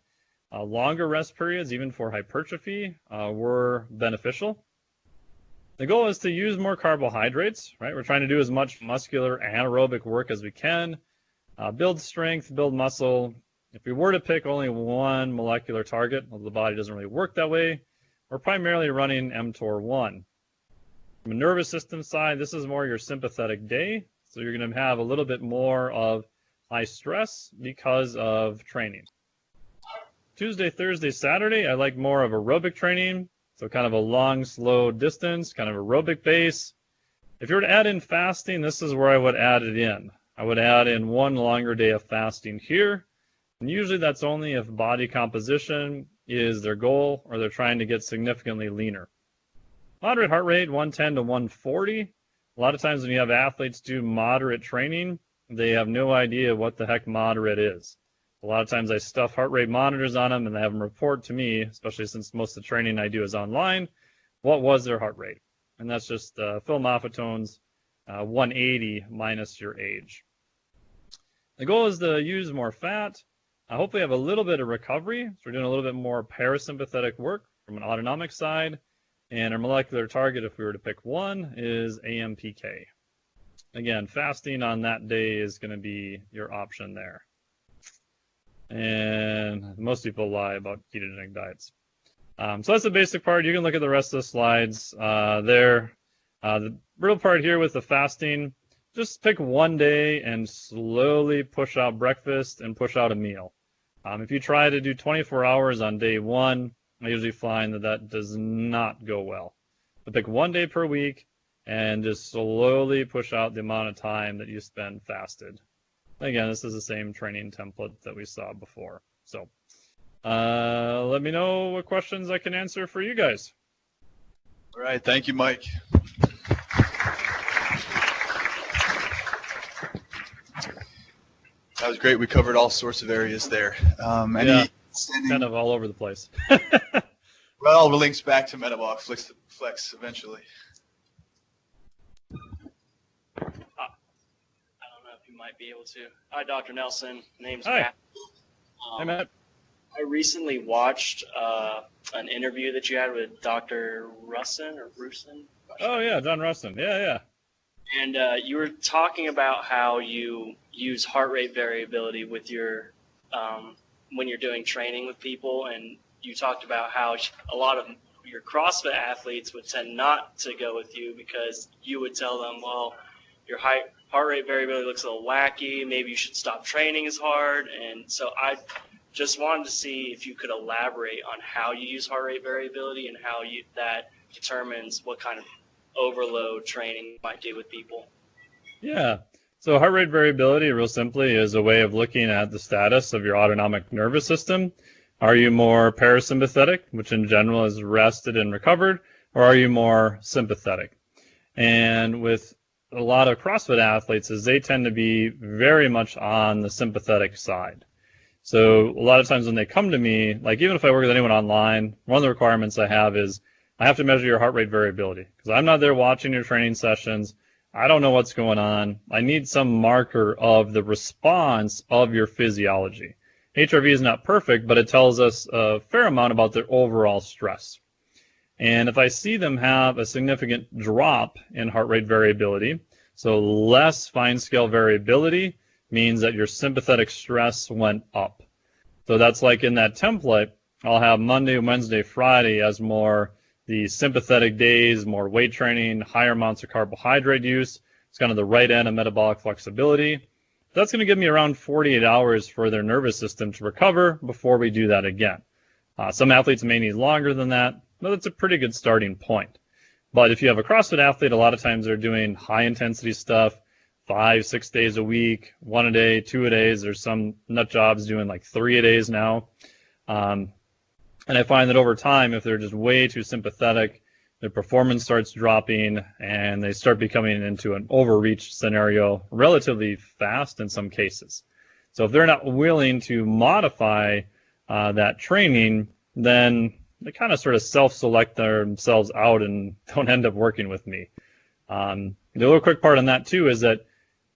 S2: longer rest periods, even for hypertrophy, were beneficial. The goal is to use more carbohydrates, right? We're trying to do as much muscular anaerobic work as we can, build strength, build muscle. If we were to pick only one molecular target, although the body doesn't really work that way, we're primarily running mTOR1. From a nervous system side, this is more your sympathetic day, so you're going to have a little bit more of high stress because of training. Tuesday, Thursday, Saturday, I like more of aerobic training, so kind of a long, slow distance, kind of aerobic base. If you were to add in fasting, this is where I would add it in. I would add in one longer day of fasting here, and usually that's only if body composition is their goal or they're trying to get significantly leaner. Moderate heart rate, 110 to 140. A lot of times when you have athletes do moderate training, they have no idea what the heck moderate is. A lot of times I stuff heart rate monitors on them and I have them report to me, especially since most of the training I do is online, what was their heart rate. And that's just phenylketones 180 minus your age. The goal is to use more fat. Hopefully have a little bit of recovery. So we're doing a little bit more parasympathetic work from an autonomic side. And our molecular target, if we were to pick one, is AMPK. Again, fasting on that day is going to be your option there. And most people lie about ketogenic diets. So that's the basic part. You can look at the rest of the slides there. The real part here with the fasting, just pick one day and slowly push out breakfast and push out a meal. If you try to do 24 hours on day one, I usually find that that does not go well. So pick one day per week and just slowly push out the amount of time that you spend fasted. Again, this is the same training template that we saw before. So let me know what questions I can answer for you guys.
S1: All right. Thank you, Mike. That was great. We covered all sorts of areas there.
S2: Yeah, kind of all over the place.
S1: Well, the links back to Metabolic Flex eventually.
S3: I don't know if you might be able to. Hi, Dr. Nelson. Name's
S2: Hi.
S3: Matt.
S2: Hi, Matt.
S3: I recently watched an interview that you had with Dr. Russin or Rusin.
S2: Oh, yeah, John Rustin. Yeah.
S3: And you were talking about how you use heart rate variability with your when you're doing training with people, and you talked about how a lot of your CrossFit athletes would tend not to go with you because you would tell them, well, your heart rate variability looks a little wacky. Maybe you should stop training as hard. And so I just wanted to see if you could elaborate on how you use heart rate variability and how that determines what kind of overload training you might do with people.
S2: Yeah. So heart rate variability, real simply, is a way of looking at the status of your autonomic nervous system. Are you more parasympathetic, which in general is rested and recovered, or are you more sympathetic? And with a lot of CrossFit athletes, is they tend to be very much on the sympathetic side. So a lot of times when they come to me, like even if I work with anyone online, one of the requirements I have is I have to measure your heart rate variability because I'm not there watching your training sessions. I don't know what's going on. I need some marker of the response of your physiology. HRV is not perfect, but it tells us a fair amount about their overall stress. And if I see them have a significant drop in heart rate variability, so less fine scale variability means that your sympathetic stress went up. So that's like in that template, I'll have Monday, Wednesday, Friday as more the sympathetic days, more weight training, higher amounts of carbohydrate use. It's kind of the right end of metabolic flexibility. That's going to give me around 48 hours for their nervous system to recover before we do that again. Some athletes may need longer than that, but that's a pretty good starting point. But if you have a CrossFit athlete, a lot of times they're doing high intensity stuff, 5-6 days a week, 1 a day, 2 a days. There's some nut jobs doing like 3 a days now. And I find that over time, if they're just way too sympathetic, their performance starts dropping and they start becoming into an overreach scenario relatively fast in some cases. So if they're not willing to modify that training, then they kind of sort of self-select themselves out and don't end up working with me. The little quick part on that too is that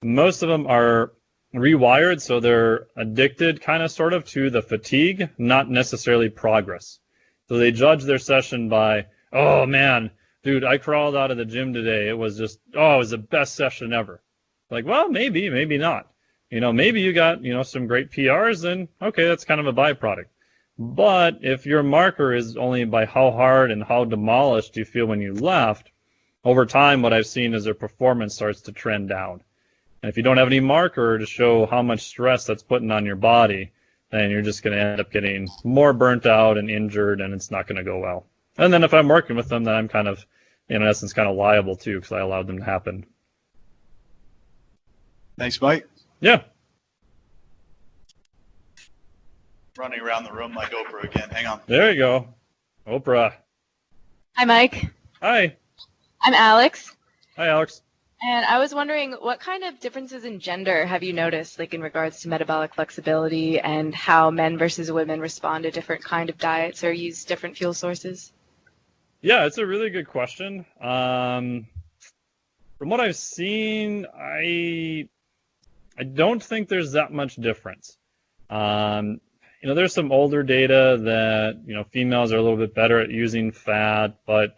S2: most of them are rewired, so they're addicted kind of sort of to the fatigue, not necessarily progress. So they judge their session by, oh man, dude, I crawled out of the gym today. It was just, it was the best session ever. Like, well, maybe, maybe not. Maybe you got, some great PRs, then okay, that's kind of a byproduct. But if your marker is only by how hard and how demolished you feel when you left, over time what I've seen is their performance starts to trend down. And if you don't have any marker to show how much stress that's putting on your body, then you're just going to end up getting more burnt out and injured, and it's not going to go well. And then if I'm working with them, then I'm kind of, in essence, kind of liable too because I allowed them to happen.
S1: Thanks, Mike.
S2: Yeah.
S1: Running around the room like Oprah again. Hang on.
S2: There you go. Oprah.
S4: Hi, Mike.
S2: Hi.
S4: I'm Alex.
S2: Hi, Alex.
S4: And I was wondering, what kind of differences in gender have you noticed, like in regards to metabolic flexibility and how men versus women respond to different kind of diets or use different fuel sources?
S2: Yeah, it's a really good question. From what I've seen, I don't think there's that much difference. There's some older data that, females are a little bit better at using fat, but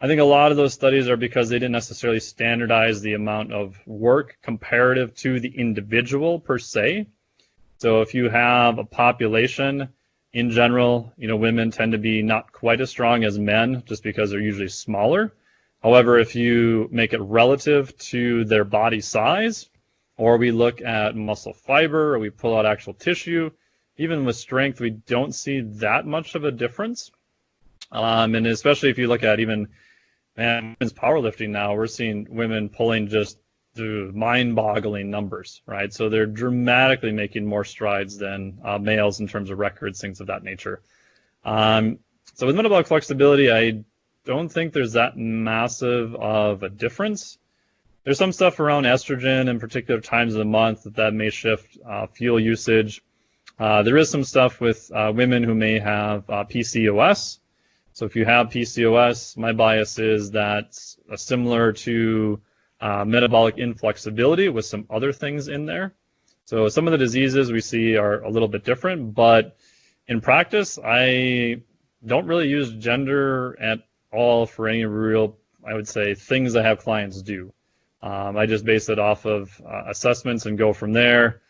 S2: I think a lot of those studies are because they didn't necessarily standardize the amount of work comparative to the individual per se. So if you have a population, in general, women tend to be not quite as strong as men just because they're usually smaller. However, if you make it relative to their body size, or we look at muscle fiber, or we pull out actual tissue, even with strength, we don't see that much of a difference. And especially if you look at even women's powerlifting now, we're seeing women pulling just mind-boggling numbers, right? So they're dramatically making more strides than males in terms of records, things of that nature. So with metabolic flexibility, I don't think there's that massive of a difference. There's some stuff around estrogen in particular times of the month that may shift fuel usage. There is some stuff with women who may have PCOS. So if you have PCOS, my bias is that's similar to metabolic inflexibility with some other things in there. So some of the diseases we see are a little bit different, but in practice, I don't really use gender at all for any real, I would say, things I have clients do. I just base it off of assessments and go from there.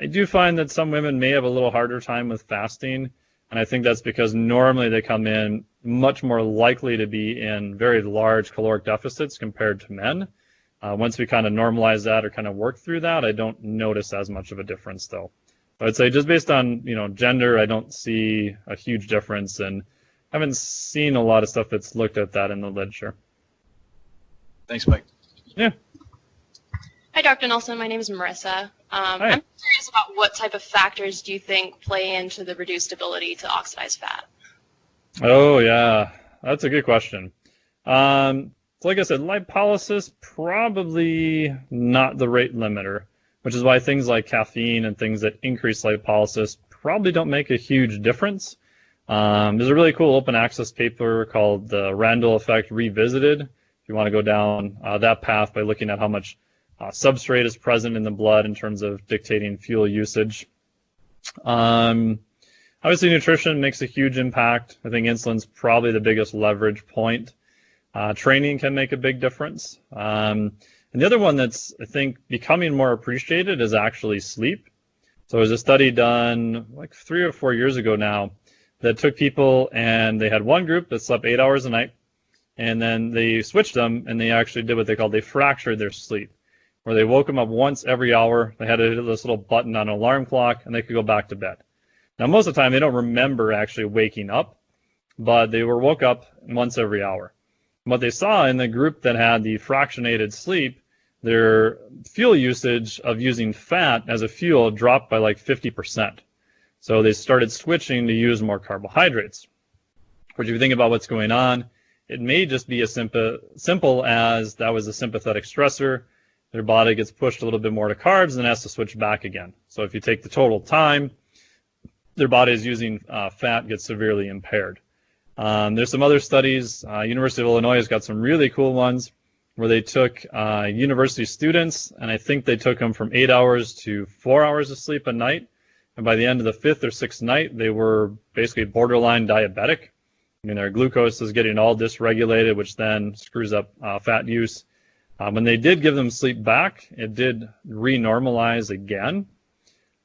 S2: I do find that some women may have a little harder time with fasting, and I think that's because normally they come in much more likely to be in very large caloric deficits compared to men. Once we kind of normalize that or kind of work through that, I don't notice as much of a difference though. I'd say just based on, gender, I don't see a huge difference, and haven't seen a lot of stuff that's looked at that in the literature.
S1: Thanks, Mike.
S2: Yeah.
S5: Hi, Dr. Nelson. My name is Marissa.
S2: Hi.
S5: I'm curious about what type of factors do you think play into the reduced ability to oxidize fat?
S2: Oh, yeah. That's a good question. So like I said, lipolysis, probably not the rate limiter, which is why things like caffeine and things that increase lipolysis probably don't make a huge difference. There's a really cool open access paper called the Randall Effect Revisited. If you want to go down that path by looking at how much substrate is present in the blood in terms of dictating fuel usage. Obviously, nutrition makes a huge impact. I think insulin's probably the biggest leverage point. Training can make a big difference. And the other one that's, I think, becoming more appreciated is actually sleep. So there's a study done like 3 or 4 years ago now that took people and they had one group that slept 8 hours a night, and then they switched them and they actually did what they fractured their sleep, where they woke them up once every hour. They had this little button on an alarm clock and they could go back to bed. Now, most of the time they don't remember actually waking up, but they were woke up once every hour. And what they saw in the group that had the fractionated sleep, their fuel usage of using fat as a fuel dropped by like 50%. So they started switching to use more carbohydrates. Which, if you think about what's going on, it may just be as simple as that was a sympathetic stressor. Their body gets pushed a little bit more to carbs and has to switch back again. So if you take the total time, their body is using fat gets severely impaired. There's some other studies. University of Illinois has got some really cool ones where they took university students, and I think they took them from 8 hours to 4 hours of sleep a night. And by the end of the 5th or 6th night, they were basically borderline diabetic. I mean, their glucose is getting all dysregulated, which then screws up fat use. When they did give them sleep back, it did renormalize again.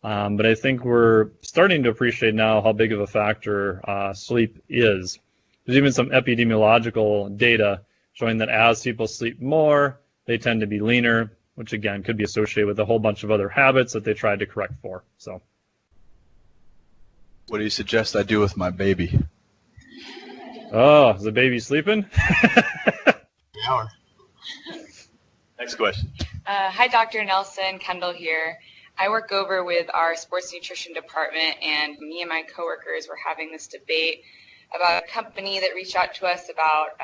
S2: But I think we're starting to appreciate now how big of a factor sleep is. There's even some epidemiological data showing that as people sleep more, they tend to be leaner, which again could be associated with a whole bunch of other habits that they tried to correct for. So,
S1: what do you suggest I do with my baby?
S2: Oh, is the baby sleeping?
S1: Hour. Next question.
S6: Hi, Dr. Nelson. Kendall here. I work over with our sports nutrition department, and me and my coworkers were having this debate about a company that reached out to us about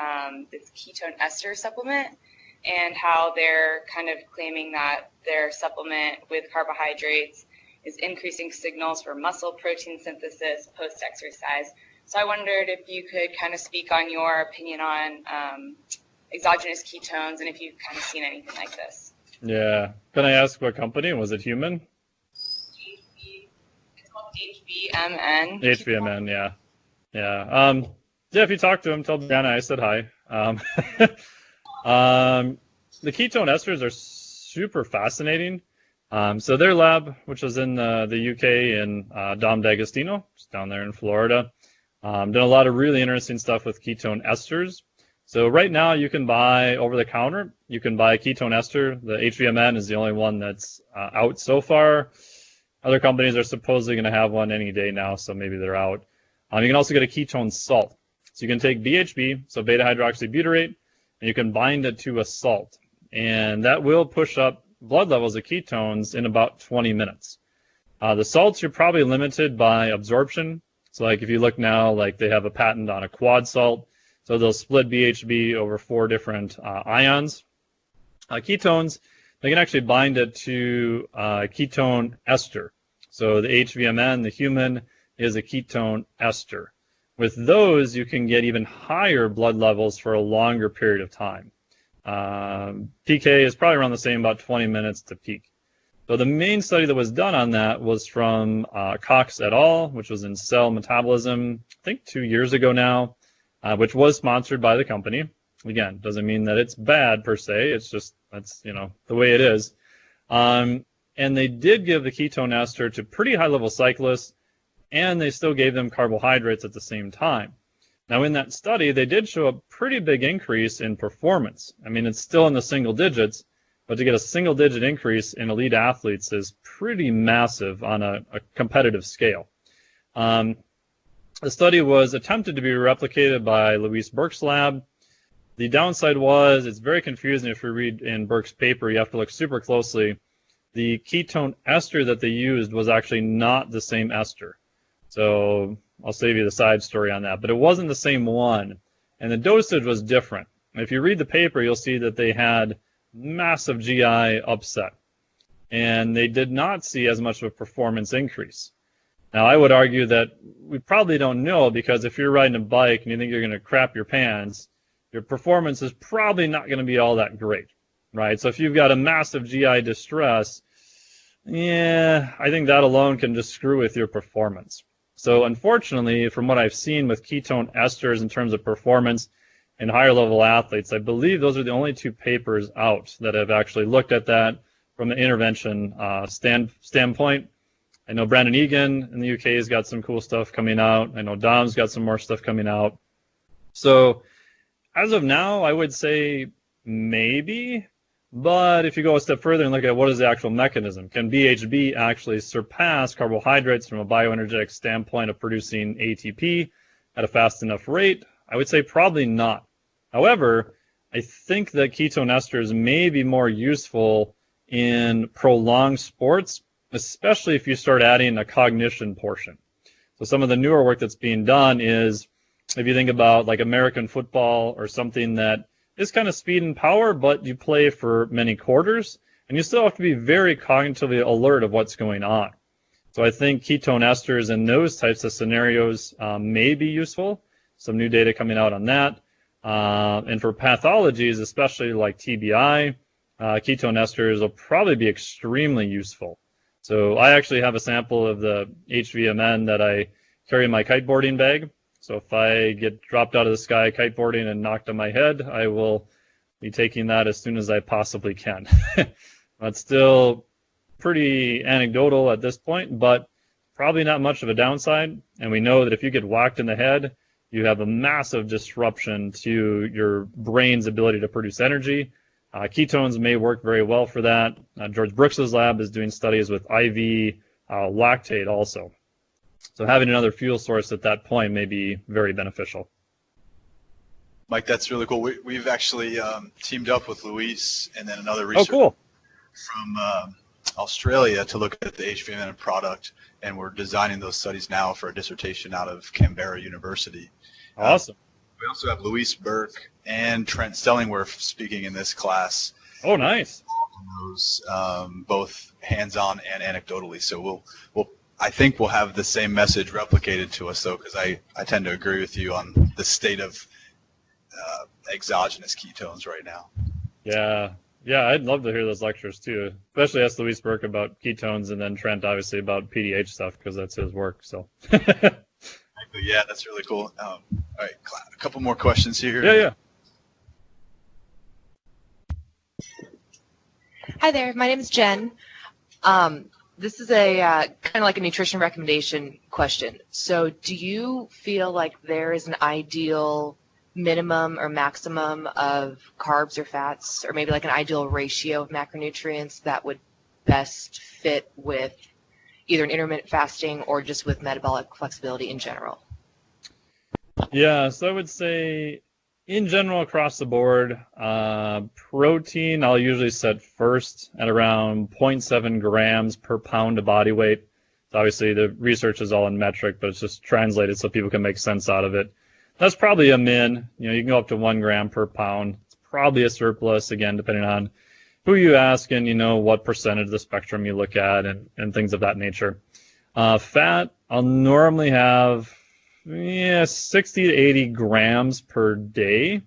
S6: this ketone ester supplement and how they're kind of claiming that their supplement with carbohydrates is increasing signals for muscle protein synthesis post-exercise. So I wondered if you could kind of speak on your opinion on exogenous ketones and if you've kind of seen anything like this.
S2: Yeah. Can I ask what company? Was it human?
S6: It's called HVMN.
S2: HVMN, yeah. Yeah. Yeah, if you talk to him, tell Brianna I said hi. The ketone esters are super fascinating. So their lab, which was in the UK in Dom D'Agostino, just down there in Florida, done a lot of really interesting stuff with ketone esters. So right now you can buy over the counter, you can buy ketone ester. The HVMN is the only one that's out so far. Other companies are supposedly going to have one any day now, so maybe they're out. You can also get a ketone salt. So you can take BHB, so beta hydroxybutyrate, and you can bind it to a salt. And that will push up blood levels of ketones in about 20 minutes. The salts, you're probably limited by absorption. So like if you look now, like they have a patent on a quad salt. So they'll split BHB over 4 different ions. Ketones, they can actually bind it to ketone ester. So the HVMN, the human, is a ketone ester. With those, you can get even higher blood levels for a longer period of time. PK is probably around the same, about 20 minutes to peak. So the main study that was done on that was from Cox et al., which was in Cell Metabolism, I think 2 years ago now, which was sponsored by the company. Again, doesn't mean that it's bad per se. It's just that's the way it is. And they did give the ketone ester to pretty high-level cyclists, and they still gave them carbohydrates at the same time. Now, in that study, they did show a pretty big increase in performance. I mean, it's still in the single digits, but to get a single-digit increase in elite athletes is pretty massive on a competitive scale. The study was attempted to be replicated by Louise Burke's lab. The downside was it's very confusing if you read in Burke's paper. You have to look super closely. The ketone ester that they used was actually not the same ester. So I'll save you the side story on that. But it wasn't the same one, and the dosage was different. If you read the paper, you'll see that they had massive GI upset, and they did not see as much of a performance increase. Now, I would argue that we probably don't know, because if you're riding a bike and you think you're going to crap your pants, your performance is probably not going to be all that great, right? So if you've got a massive GI distress, yeah, I think that alone can just screw with your performance. So unfortunately, from what I've seen with ketone esters in terms of performance in higher level athletes, I believe those are the only two papers out that have actually looked at that from an intervention standpoint. I know Brandon Egan in the UK has got some cool stuff coming out. I know Dom's got some more stuff coming out. So as of now, I would say maybe, but if you go a step further and look at what is the actual mechanism, can BHB actually surpass carbohydrates from a bioenergetic standpoint of producing ATP at a fast enough rate? I would say probably not. However, I think that ketone esters may be more useful in prolonged sports, especially if you start adding a cognition portion. So some of the newer work that's being done is, if you think about like American football or something that is kind of speed and power, but you play for many quarters, and you still have to be very cognitively alert of what's going on. So I think ketone esters in those types of scenarios may be useful. Some new data coming out on that. And for pathologies, especially like TBI, ketone esters will probably be extremely useful. So I actually have a sample of the HVMN that I carry in my kiteboarding bag. So if I get dropped out of the sky kiteboarding and knocked on my head, I will be taking that as soon as I possibly can. That's still pretty anecdotal at this point, but probably not much of a downside. And we know that if you get whacked in the head, you have a massive disruption to your brain's ability to produce energy. Ketones may work very well for that. George Brooks's lab is doing studies with IV lactate also. So having another fuel source at that point may be very beneficial.
S1: Mike, that's really cool. We've actually teamed up with Luis and then another researcher from Australia to look at the HVMN product, and we're designing those studies now for a dissertation out of Canberra University.
S2: Awesome.
S1: We also have Louise Burke and Trent Stellingwerf speaking in this class.
S2: Oh, nice.
S1: Those, both hands-on and anecdotally. So I think we'll have the same message replicated to us, though, because I tend to agree with you on the state of exogenous ketones right now.
S2: Yeah, I'd love to hear those lectures too, especially ask Louise Burke about ketones, and then Trent obviously about PDH stuff because that's his work. So.
S1: Yeah, that's really cool. All right, a couple more questions here.
S2: Yeah.
S7: Hi there, my name is Jen. This is a kind of like a nutrition recommendation question. So do you feel like there is an ideal minimum or maximum of carbs or fats, or maybe like an ideal ratio of macronutrients that would best fit with either an intermittent fasting or just with metabolic flexibility in general?
S2: Yeah, so I would say in general across the board, protein I'll usually set first at around 0.7 grams per pound of body weight. So obviously the research is all in metric, but it's just translated so people can make sense out of it. That's probably a min. You can go up to 1 gram per pound. It's probably a surplus, again, depending on who you ask and what percentage of the spectrum you look at and things of that nature. Fat, I'll normally have 60 to 80 grams per day.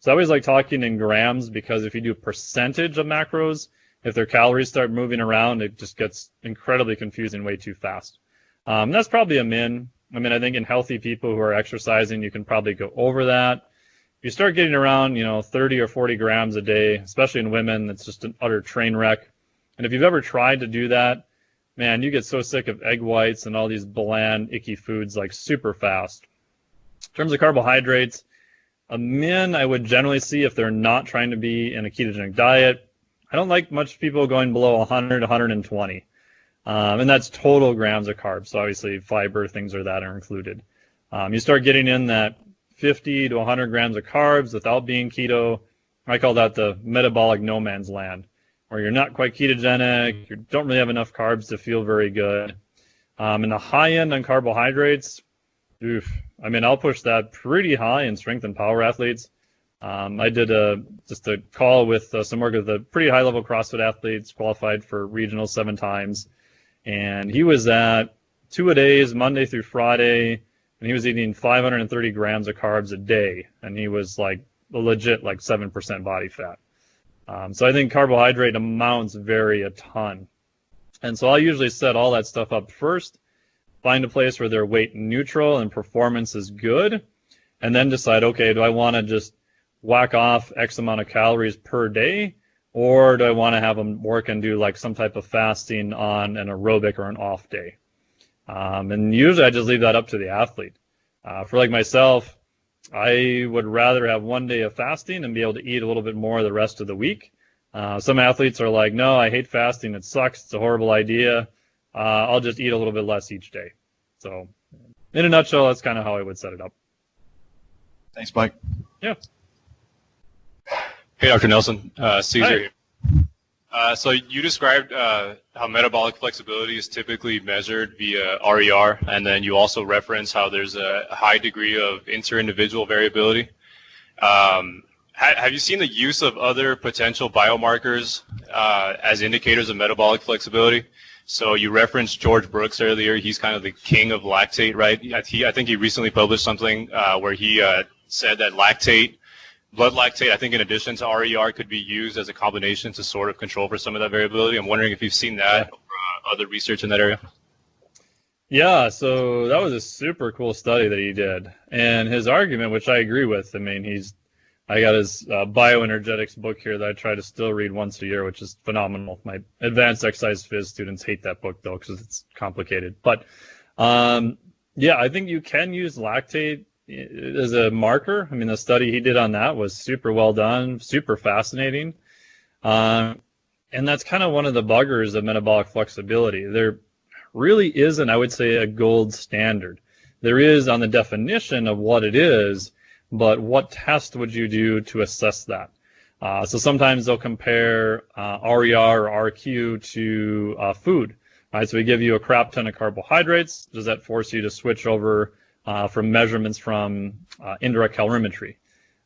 S2: So I always like talking in grams, because if you do percentage of macros, if their calories start moving around, it just gets incredibly confusing way too fast. That's probably a min. I think in healthy people who are exercising, you can probably go over that. If you start getting around, 30 or 40 grams a day, especially in women, it's just an utter train wreck. And if you've ever tried to do that, man, you get so sick of egg whites and all these bland, icky foods like super fast. In terms of carbohydrates, a min I would generally see if they're not trying to be in a ketogenic diet. I don't like much people going below 100, 120. And that's total grams of carbs. So obviously fiber, things like that are included. You start getting in that 50 to 100 grams of carbs without being keto. I call that the metabolic no man's land, where you're not quite ketogenic, you don't really have enough carbs to feel very good. And the high end on carbohydrates, oof, I mean, I'll push that pretty high in strength and power athletes. I did just a call with some work with a pretty high level CrossFit athletes, qualified for regional 7 times. And he was at 2-a-days, Monday through Friday, and he was eating 530 grams of carbs a day. And he was like legit like 7% body fat. So I think carbohydrate amounts vary a ton. And so I'll usually set all that stuff up first, find a place where they're weight neutral and performance is good, and then decide, okay, do I want to just whack off X amount of calories per day, or do I want to have them work and do like some type of fasting on an aerobic or an off day? And usually I just leave that up to the athlete. For like myself, I would rather have 1 day of fasting and be able to eat a little bit more the rest of the week. Some athletes are like, no, I hate fasting. It sucks. It's a horrible idea. I'll just eat a little bit less each day. So in a nutshell, that's kind of how I would set it up.
S1: Thanks, Mike.
S2: Yeah.
S8: Hey, Dr. Nelson. Caesar
S2: Hi.
S8: here. So you described how metabolic flexibility is typically measured via RER, and then you also referenced how there's a high degree of inter-individual variability. Have you seen the use of other potential biomarkers as indicators of metabolic flexibility? So you referenced George Brooks earlier. He's kind of the king of lactate, right? I think he recently published something where he said that blood lactate, I think in addition to RER, could be used as a combination to sort of control for some of that variability. I'm wondering if you've seen that or other research in that area.
S2: Yeah, so that was a super cool study that he did. And his argument, which I agree with, I mean, I got his bioenergetics book here that I try to still read once a year, which is phenomenal. My advanced exercise phys students hate that book, though, because it's complicated. But, yeah, I think you can use lactate as a marker. I mean, the study he did on that was super well done, super fascinating. And that's kind of one of the buggers of metabolic flexibility. There really isn't, I would say, a gold standard. There is on the definition of what it is, but what test would you do to assess that? So sometimes they'll compare RER or RQ to food. Right? So we give you a crap ton of carbohydrates. Does that force you to switch over from measurements from indirect calorimetry?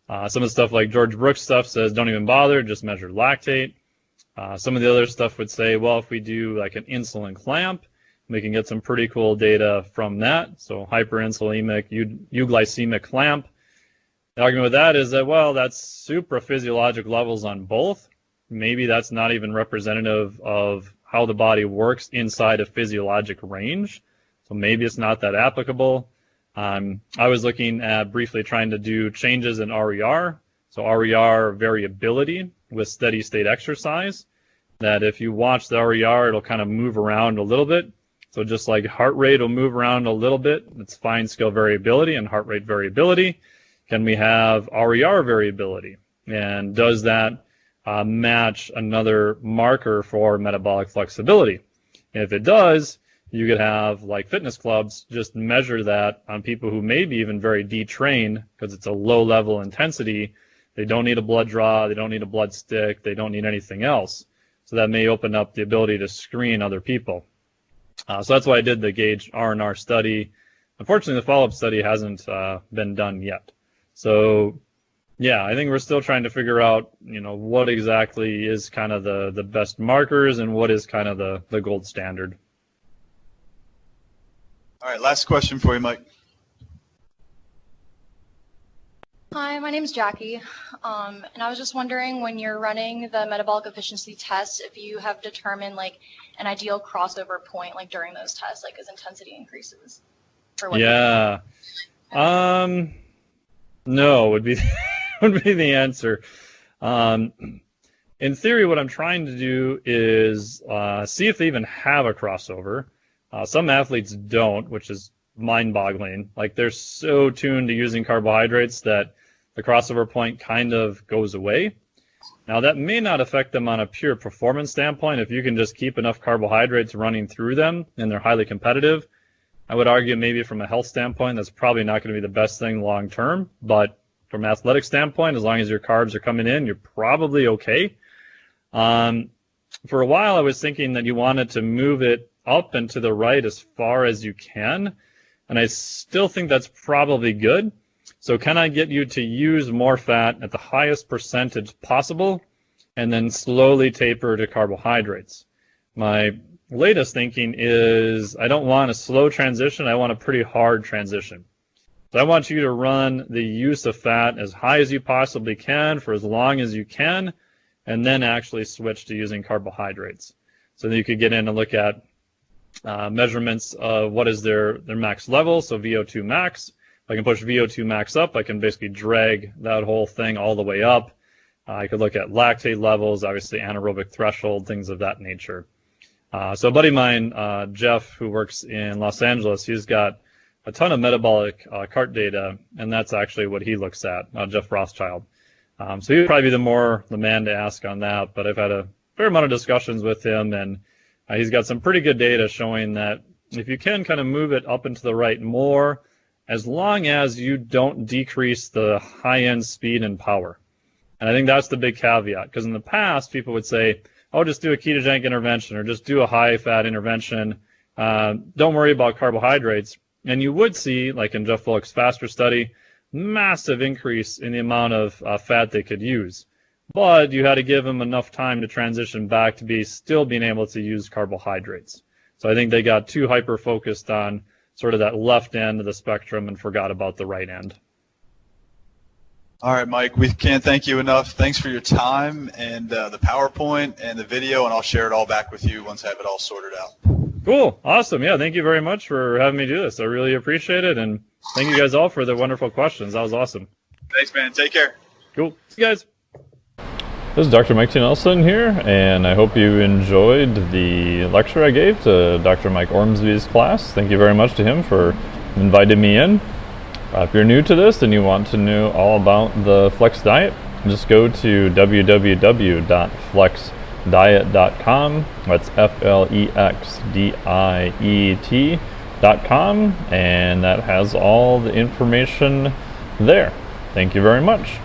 S2: Some of the stuff like George Brooks stuff says don't even bother, just measure lactate. Some of the other stuff would say, well, if we do like an insulin clamp, we can get some pretty cool data from that. So hyperinsulinic, euglycemic clamp. The argument with that is that, well, that's supraphysiologic levels on both. Maybe that's not even representative of how the body works inside a physiologic range. So maybe it's not that applicable. I was looking at briefly trying to do changes in RER. So RER variability with steady state exercise, that if you watch the RER, it'll kind of move around a little bit. So just like heart rate will move around a little bit, it's fine scale variability and heart rate variability. Can we have RER variability? And does that match another marker for metabolic flexibility? If it does, you could have, like fitness clubs, just measure that on people who may be even very detrained because it's a low-level intensity. They don't need a blood draw. They don't need a blood stick. They don't need anything else. So that may open up the ability to screen other people. So that's why I did the Gauge R&R study. Unfortunately, the follow-up study hasn't been done yet. So, yeah, I think we're still trying to figure out, what exactly is kind of the best markers and what is kind of the gold standard.
S1: All right, last question for you, Mike.
S9: Hi, my name is Jackie, and I was just wondering, when you're running the metabolic efficiency tests, if you have determined like an ideal crossover point, like during those tests, like as intensity increases.
S2: Yeah. No would be the answer. In theory, what I'm trying to do is see if they even have a crossover. Some athletes don't, which is mind-boggling. Like they're so tuned to using carbohydrates that the crossover point kind of goes away. Now, that may not affect them on a pure performance standpoint. If you can just keep enough carbohydrates running through them and they're highly competitive, I would argue maybe from a health standpoint, that's probably not going to be the best thing long term. But from an athletic standpoint, as long as your carbs are coming in, you're probably okay. For a while, I was thinking that you wanted to move it up and to the right as far as you can. And I still think that's probably good. So can I get you to use more fat at the highest percentage possible and then slowly taper to carbohydrates? My latest thinking is I don't want a slow transition. I want a pretty hard transition. So I want you to run the use of fat as high as you possibly can for as long as you can, and then actually switch to using carbohydrates. So that you could get in and look at measurements of what is their max level, so VO2 max. If I can push VO2 max up, I can basically drag that whole thing all the way up. I could look at lactate levels, obviously anaerobic threshold, things of that nature. So a buddy of mine, Jeff, who works in Los Angeles, he's got a ton of metabolic cart data, and that's actually what he looks at, Jeff Rothschild. So he would probably be the man to ask on that, but I've had a fair amount of discussions with him, and he's got some pretty good data showing that if you can kind of move it up and to the right more, as long as you don't decrease the high-end speed and power. And I think that's the big caveat, because in the past, people would say, oh, just do a ketogenic intervention or just do a high-fat intervention. Don't worry about carbohydrates. And you would see, like in Jeff Volek's FASTER study, massive increase in the amount of fat they could use. But you had to give them enough time to transition back to still being able to use carbohydrates. So I think they got too hyper-focused on sort of that left end of the spectrum and forgot about the right end.
S1: All right, Mike, we can't thank you enough. Thanks for your time and the PowerPoint and the video, and I'll share it all back with you once I have it all sorted out.
S2: Cool. Awesome. Yeah, thank you very much for having me do this. I really appreciate it, and thank you guys all for the wonderful questions. That was awesome.
S1: Thanks, man. Take care.
S2: Cool. See you guys. This is Dr. Mike T. Nelson here, and I hope you enjoyed the lecture I gave to Dr. Mike Ormsby's class. Thank you very much to him for inviting me in. If you're new to this and you want to know all about the Flex Diet, just go to www.flexdiet.com. That's FLEXDIET.com, and that has all the information there. Thank you very much.